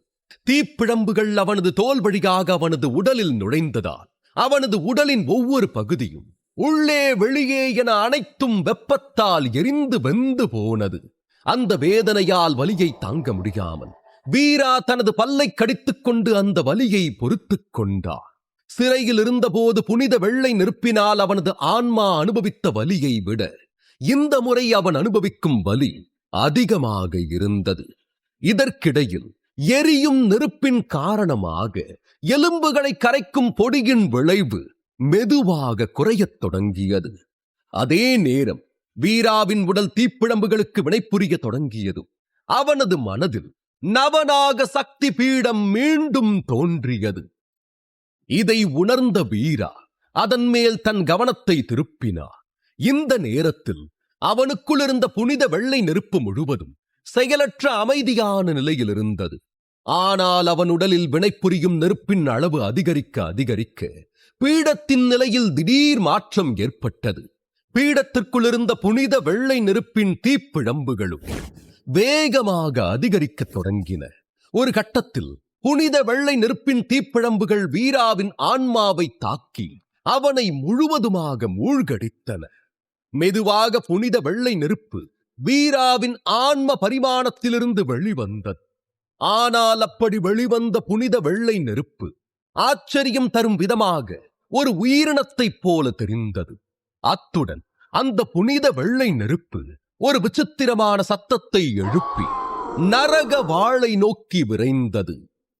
தீப்பிழம்புகள் அவனது தோல் வழியாக அவனது உடலில் நுழைந்ததால் அவனது உடலின் ஒவ்வொரு பகுதியும் உள்ளே வெளியே என அனைத்தும் வெப்பத்தால் எரிந்து வெந்து போனது. அந்த வேதனையால் வலியை தாங்க முடியாமல் வீரா தனது பல்லை கடித்துக் கொண்டு அந்த வலியை பொறுத்துக் கொண்டான். சிறையில் இருந்தபோது புனித வெள்ளை நெருப்பினால் அவனது ஆன்மா அனுபவித்த வலியை விட இந்த முறை அவன் அனுபவிக்கும் வலி அதிகமாக இருந்தது. இதற்கிடையில் எரியும் நெருப்பின் காரணமாக எலும்புகளை கரைக்கும் பொடியின் விளைவு மெதுவாக குறையத் தொடங்கியது. அதே நேரம் வீராவின் உடல் தீப்பிழம்புகளுக்கு வினைபுரிய தொடங்கியதும் அவனது மனதில் நவநாக சக்தி பீடம் மீண்டும் தோன்றியது. இதை உணர்ந்த வீரா அதன் மேல் தன் கவனத்தை திருப்பினார். இந்த நேரத்தில் அவனுக்குள் இருந்த புனித வெள்ளை நெருப்பு முழுவதும் செயலற்ற அமைதியான நிலையில் இருந்தது. ஆனால் அவன் உடலில் வினைபுரியும் நெருப்பின் அளவு அதிகரிக்க அதிகரிக்க பீடத்தின் நிலையில் திடீர் மாற்றம் ஏற்பட்டது. பீடத்திற்குள் இருந்த புனித வெள்ளை நெருப்பின் தீப்பிழம்புகளும் வேகமாக அதிகரிக்கத் தொடங்கின. ஒரு கட்டத்தில் புனித வெள்ளை நெருப்பின் தீப்பிழம்புகள் வீராவின் ஆன்மாவை தாக்கி அவனை முழுவதுமாக மூழ்கடித்தன. மெதுவாக புனித வெள்ளை நெருப்பு வீராவின் ஆன்ம பரிமாணத்திலிருந்து வெளிவந்தது. ஆனால் அப்படி வெளிவந்த புனித வெள்ளை நெருப்பு ஆச்சரியம் தரும் விதமாக ஒரு உயிரினத்தைப் போல தெரிந்தது. அத்துடன் அந்த புனித வெள்ளை நெருப்பு ஒரு விசித்திரமான சத்தத்தை எழுப்பி நரக வாளை நோக்கி விரைந்தது.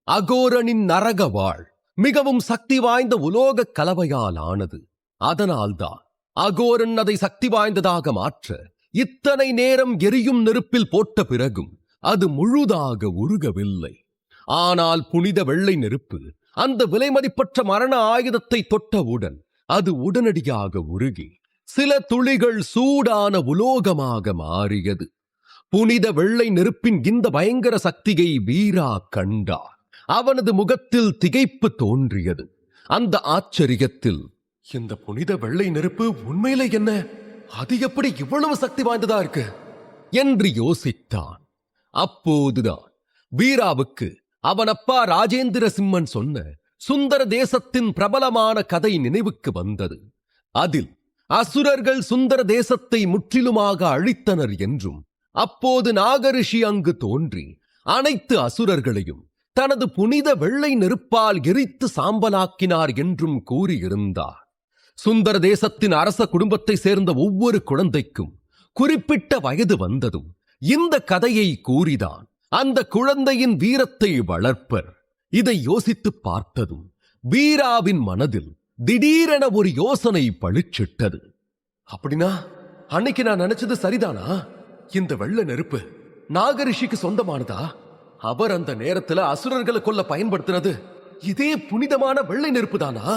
அகோரனின் நரக வாள் மிகவும் சக்தி வாய்ந்த உலோக கலவையால் ஆனது. அதனால்தான் அகோரன் அதை சக்தி வாய்ந்ததாக மாற்ற இத்தனை நேரம் எரியும் நெருப்பில் போட்ட பிறகும் அது முழுதாக உருகவில்லை. ஆனால் புனித வெள்ளை நெருப்பு அந்த விலைமதிப்பற்ற மரண ஆயுதத்தை தொட்டவுடன் அது உடனடியாக உருகி சில துளிகள் சூடான உலோகமாக மாறியது. புனித வெள்ளை நெருப்பின் இந்த பயங்கர சக்தியை வீரா கண்டார். அவனது முகத்தில் திகைப்பு தோன்றியது. அந்த ஆச்சரியத்தில், இந்த புனித வெள்ளை நெருப்பு உண்மையிலே என்ன? அது எப்படி இவ்வளவு சக்தி வாய்ந்ததா இருக்கு என்று யோசித்தான். அப்போதுதான் வீராவுக்கு அவன் அப்பா ராஜேந்திர சிம்மன் சொன்ன சுந்தர தேசத்தின் பிரபலமான கதை நினைவுக்கு வந்தது. அதில் அசுரர்கள் சுந்தர தேசத்தை முற்றிலுமாக அழித்தனர் என்றும், அப்போது நாகரிஷி அங்கு தோன்றி அனைத்து அசுரர்களையும் தனது புனித வெள்ளை நெருப்பால் எரித்து சாம்பலாக்கினார் என்றும் கூறியிருந்தார். சுந்தர தேசத்தின் அரச குடும்பத்தை சேர்ந்த ஒவ்வொரு குழந்தைக்கும் குறிப்பிட்ட வயது வந்ததும் இந்த கதையை கூறிதான் அந்த குழந்தையின் வீரத்தை வளர்ப்பர். இதை யோசித்து பார்த்ததும் வீராவின் மனதில் திடீரென ஒரு யோசனை பளிச்சிட்டது. அப்படின்னா அன்னைக்கு நான் நினைச்சது சரிதானா? இந்த வெள்ள நெருப்பு நாகரிஷிக்கு சொந்தமானதா? அவர் அந்த நேரத்துல அசுரர்களை கொல்ல பயன்படுத்தினது இதே புனிதமான வெள்ளை நெருப்பு தானா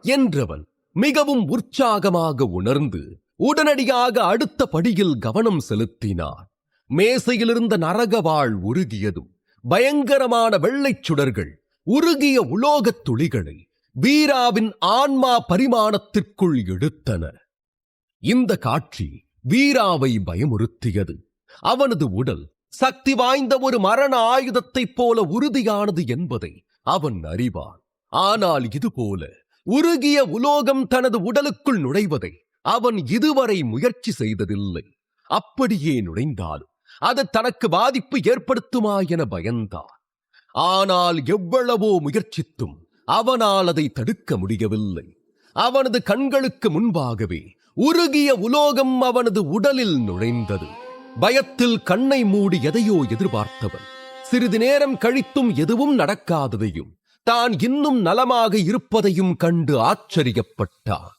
என்றவன் மிகவும் உற்சாகமாக உணர்ந்து உடனடியாக அடுத்த படியில் கவனம் செலுத்தினார். மேசையிலிருந்த நரகவாள் உருகியதும் பயங்கரமான வெள்ளைச் சுடர்கள் உருகிய உலோகத் துளிகளை வீராவின் ஆன்மா பரிமாணத்திற்குள் எடுத்தன. இந்த காட்சி வீராவை பயமுறுத்தியது. அவனது உடல் சக்தி வாய்ந்த ஒரு மரண ஆயுதத்தைப் போல உறுதியானது என்பதை அவன் அறிவான். ஆனால் இதுபோல உருகிய உலோகம் தனது உடலுக்குள் நுழைவதை அவன் இதுவரை முயற்சி செய்ததில்லை. அப்படியே நுழைந்தாலும் அது தனக்கு பாதிப்பு ஏற்படுத்துமா என பயந்தான். ஆனால் எவ்வளவோ முயற்சித்தும் அவனால் அதை தடுக்க முடியவில்லை. அவனது கண்களுக்கு முன்பாகவே உருகிய உலோகம் அவனது உடலில் நுழைந்தது. பயத்தில் கண்ணை மூடி எதையோ எதிர்பார்த்தவன் சிறிது நேரம் கழித்தும் எதுவும் நடக்காததையும் தான் இன்னும் நலமாக இருப்பதையும் கண்டு ஆச்சரியப்பட்டான்.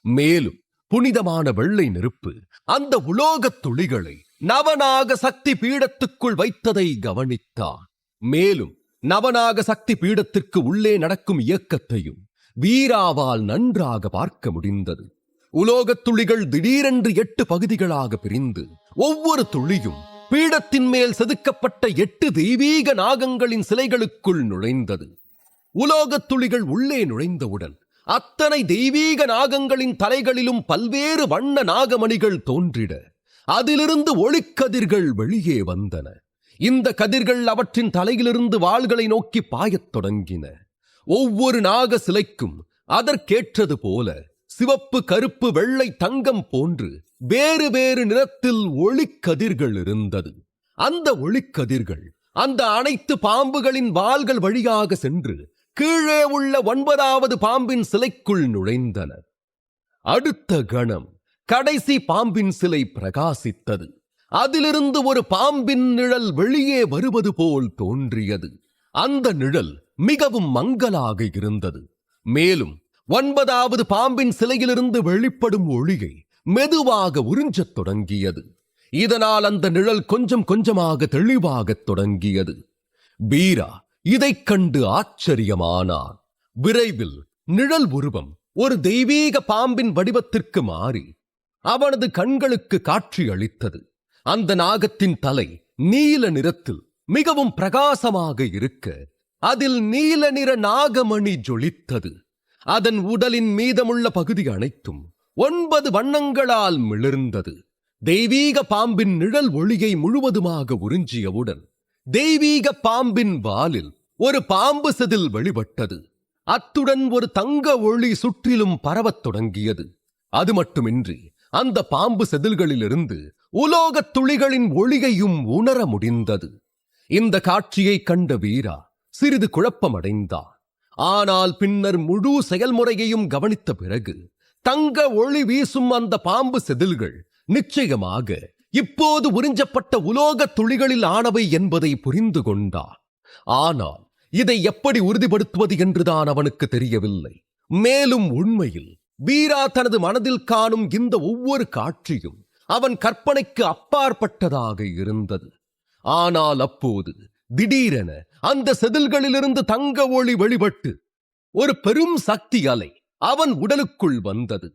மேலும் புனிதமான வெள்ளை நெருப்பு அந்த உலோகத் துளிகளை நவநாக சக்தி பீடத்துக்குள் வைத்ததை கவனித்தான். மேலும் நவநாக சக்தி பீடத்திற்கு உள்ளே நடக்கும் இயக்கத்தையும் வீராவால் நன்றாக பார்க்க முடிந்தது. உலோகத் துளிகள் திடீரென்று 8 பகுதிகளாக பிரிந்து ஒவ்வொரு துளியும் பீடத்தின் மேல் செதுக்கப்பட்ட 8 தெய்வீக நாகங்களின் சிலைகளுக்குள் நுழைந்தது. உலோகத் துளிகள் உள்ளே நுழைந்தவுடன் அத்தனை தெய்வீக நாகங்களின் தலைகளிலும் பல்வேறு வண்ண நாகமணிகள் தோன்றிட அதிலிருந்து ஒளிக்கதிர்கள் வெளியே வந்தன. இந்த கதிர்கள் அவற்றின் தலையிலிருந்து வாள்களை நோக்கி பாயத் தொடங்கின. ஒவ்வொரு நாக சிலைக்கும் அதற்கேற்றது போல சிவப்பு, கருப்பு, வெள்ளை, தங்கம் போன்று வேறு வேறு நிறத்தில் ஒளிக்கதிர்கள் இருந்தது. அந்த ஒளிக்கதிர்கள் அந்த அனைத்து பாம்புகளின் வாள்கள் வழியாக சென்று கீழே உள்ள 9வது பாம்பின் சிலைக்குள் நுழைந்தன. அடுத்த கணம் கடைசி பாம்பின் சிலை பிரகாசித்தது. அதிலிருந்து ஒரு பாம்பின் நிழல் வெளியே வருவது போல் தோன்றியது. அந்த நிழல் மிகவும் மங்கலாக இருந்தது. மேலும் 9வது பாம்பின் சிலையிலிருந்து வெளிப்படும் ஒளியை மெதுவாக உறிஞ்சத் தொடங்கியது. இதனால் அந்த நிழல் கொஞ்சம் கொஞ்சமாக தெளிவாகத் தொடங்கியது. வீரா இதைக் கண்டு ஆச்சரியமானான். விரைவில் நிழல் உருவம் ஒரு தெய்வீக பாம்பின் வடிவத்திற்கு மாறி அவனது கண்களுக்கு காட்சி அளித்தது. அந்த நாகத்தின் தலை நீல நிறத்தில் மிகவும் பிரகாசமாக இருக்க அதில் நீல நிற நாகமணி ஜொலித்தது. அதன் உடலின் மீதமுள்ள பகுதி அனைத்தும் 9 வண்ணங்களால் மிளிர்ந்தது. தெய்வீக பாம்பின் நிழல் ஒளியை முழுவதுமாக உறிஞ்சியவுடன் தெய்வீக பாம்பின் வாலில் ஒரு பாம்பு செதில் வெளிப்பட்டது. அத்துடன் ஒரு தங்க ஒளி சுற்றிலும் பரவத் தொடங்கியது. அது மட்டுமின்றி அந்த பாம்பு செதில்களிலிருந்து உலோகத் துளிகளின் ஒளியையும் உணர முடிந்தது. இந்த காட்சியை கண்ட வீரா சிறிது குழப்பமடைந்தார். ஆனால் பின்னர் முழு செயல்முறையையும் கவனித்த பிறகு தங்க ஒளி வீசும் அந்த பாம்பு செதில்கள் நிச்சயமாக இப்போது உறிஞ்சப்பட்ட உலோக துளிகளில் ஆனவை என்பதை புரிந்து கொண்டார். ஆனால் இதை எப்படி உறுதிப்படுத்துவது என்றுதான் அவனுக்கு தெரியவில்லை. மேலும் உண்மையில் வீரா தனது மனதில் காணும் இந்த ஒவ்வொரு காட்சியும் அவன் கற்பனைக்கு அப்பாற்பட்டதாக இருந்தது. ஆனால் அப்போது திடீரென அந்த செதில்களிலிருந்து தங்க ஒளி வெளிப்பட்டு ஒரு பெரும் சக்தி அலை அவன் உடலுக்குள் வந்தது.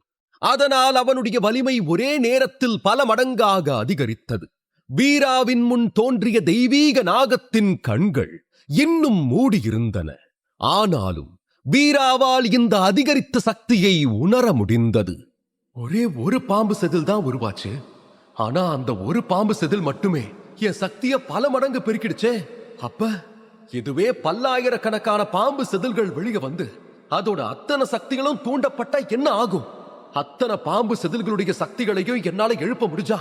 அதனால் அவனுடைய வலிமை ஒரே நேரத்தில் பல மடங்காக அதிகரித்தது. வீராவின் முன் தோன்றிய தெய்வீக நாகத்தின் கண்கள் இன்னும் மூடியிருந்தன. ஆனாலும் வீராவால் இந்த அதிகரித்த சக்தியை உணர முடிந்தது. ஒரே ஒரு பாம்பு செதில் தான் உருவாச்சு. ஆனா அந்த ஒரு பாம்பு செதில் மட்டுமே என் சக்திய பல மடங்கு பெருக்கிடுச்சே. அப்ப இதுவே பல்லாயிரக்கணக்கான பாம்பு செதில்கள் வெளியே வந்து அதோட அத்தனை சக்திகளும் தூண்டப்பட்டா என்ன ஆகும்? அத்தனை பாம்பு செதில்களுடைய சக்திகளையும் என்னால எழுப்ப முடிஞ்சா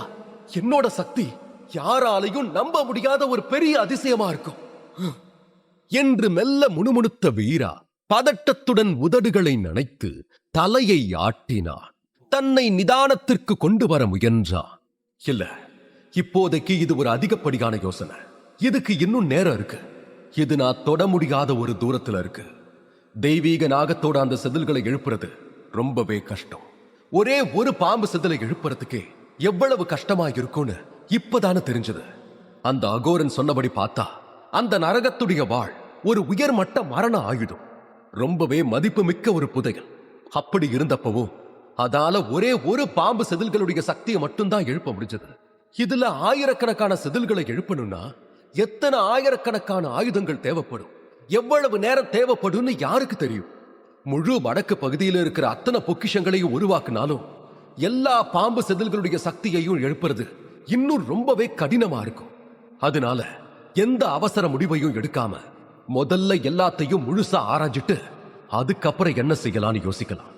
என்னோட சக்தி யாராலையும் நம்ப முடியாத ஒரு பெரிய அதிசயமா இருக்கும் என்று மெல்ல முணுமுணுத்த வீரா பதட்டத்துடன் உதடுகளை நனைத்து தலையை ஆட்டினான். தன்னை நிதானத்திற்கு கொண்டு வர முயன்றான். இல்ல, இப்போதைக்கு இது ஒரு அதிகப்படியான யோசனை. இதுக்கு இன்னும் நேரம் இருக்கு. இது நான் தொட முடியாத ஒரு தூரத்துல இருக்கு. தெய்வீக நாகத்தோட அந்த செதில்களை எழுப்புறது ரொம்பவே கஷ்டம். ஒரே ஒரு பாம்பு செதிலை எழுப்புறதுக்கே எவ்வளவு கஷ்டமா இருக்கும்னு இப்பதானே தெரிஞ்சது. அந்த அகோரன் சொன்னபடி பார்த்தா அந்த நரகத்துடைய வாழ் ஒரு உயர்மட்ட மரண ஆயுதம், ரொம்பவே மதிப்புமிக்க ஒரு புதையல். அப்படி இருந்தப்பவும் அதால ஒரே ஒரு பாம்பு செதில்களுடைய சக்தியை மட்டும்தான் எழுப்ப முடிஞ்சது. இதுல ஆயிரக்கணக்கான செதில்களை எழுப்பணும்னா எத்தனை ஆயிரக்கணக்கான ஆயுதங்கள் தேவைப்படும், எவ்வளவு நேரம் தேவைப்படும்னு யாருக்கு தெரியும்? முழு வடக்கு பகுதியில் இருக்கிற அத்தனை பொக்கிஷங்களையும் உருவாக்குனாலும் எல்லா பாம்பு செதில்களுடைய சக்தியையும் எழுப்புறது இன்னும் ரொம்பவே கடினமா இருக்கும். அதனால எந்த அவசர முடிவையும் எடுக்காம முதல்ல எல்லாத்தையும் முழுசா ஆராய்ஞ்சிட்டு அதுக்கப்புறம் என்ன செய்யலாம்னு யோசிக்கலாம்.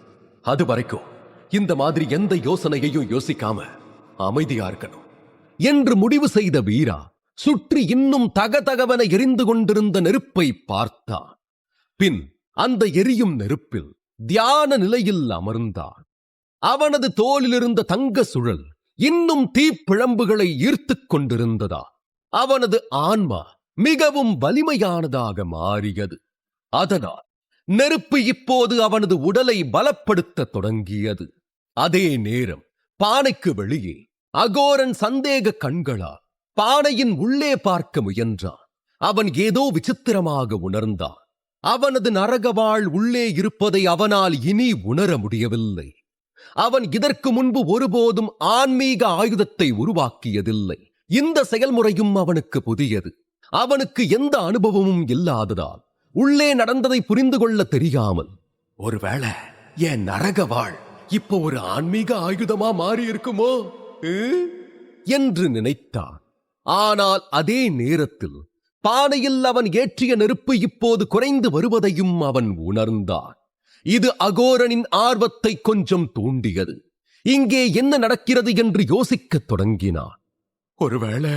அது வரைக்கும் இந்த மாதிரி எந்த யோசனையையும் யோசிக்காம அமைதியா இருக்கணும் என்று முடிவு செய்த வீரா சுற்றி இன்னும் தகதகவென எரிந்து கொண்டிருந்த நெருப்பை பார்த்தான். பின் அந்த எரியும் நெருப்பில் தியான நிலையில் அமர்ந்தான். அவனது தோளிலிருந்த தங்க சுழல் இன்னும் தீப்பிழம்புகளை ஈர்த்துக் கொண்டிருந்ததா. அவனது ஆன்மா மிகவும் வலிமையானதாக மாறியது. அதனால் நெருப்பு இப்போது அவனது உடலை பலப்படுத்த தொடங்கியது. அதே நேரம் பானைக்கு வெளியே அகோரன் சந்தேக கண்களால் பானையின் உள்ளே பார்க்க முயன்றான். அவன் ஏதோ விசித்திரமாக உணர்ந்தான். அவனது நரகவாள் உள்ளே இருப்பதை அவனால் இனி உணர முடியவில்லை. அவன் இதற்கு முன்பு ஒருபோதும் ஆன்மீக ஆயுதத்தை உருவாக்கியதில்லை. இந்த செயல்முறையும் அவனுக்கு புதியது. அவனுக்கு எந்த அனுபவமும் இல்லாததால் உள்ளே நடந்ததை புரிந்து கொள்ள தெரியாமல், ஒருவேளை என் நரகவாள் இப்போ ஒரு ஆன்மீக ஆயுதமா மாறி இருக்குமோ என்று நினைத்தான். ஆனால் அதே நேரத்தில் பானையில் அவன் ஏற்றிய நெருப்பு இப்போது குறைந்து வருவதையும் அவன் உணர்ந்தான். இது அகோரனின் ஆர்வத்தை கொஞ்சம் தூண்டியது. இங்கே என்ன நடக்கிறது என்று யோசிக்கத் தொடங்கினான். ஒருவேளை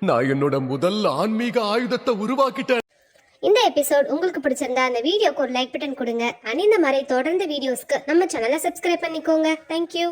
நான் என்னோட முதல் ஆன்மீக ஆயுதத்தை உருவாக்கிட்டேன். இந்த எபிசோட் உங்களுக்கு பிடிச்சிருந்தா அந்த வீடியோக்கு ஒரு லைக் பட்டன் கொடுங்க. இந்த மாதிரி தொடர்ந்து வீடியோஸ்க்கு நம்ம சேனலை சப்ஸ்கிரைப் பண்ணிக்கோங்க. தேங்க்யூ.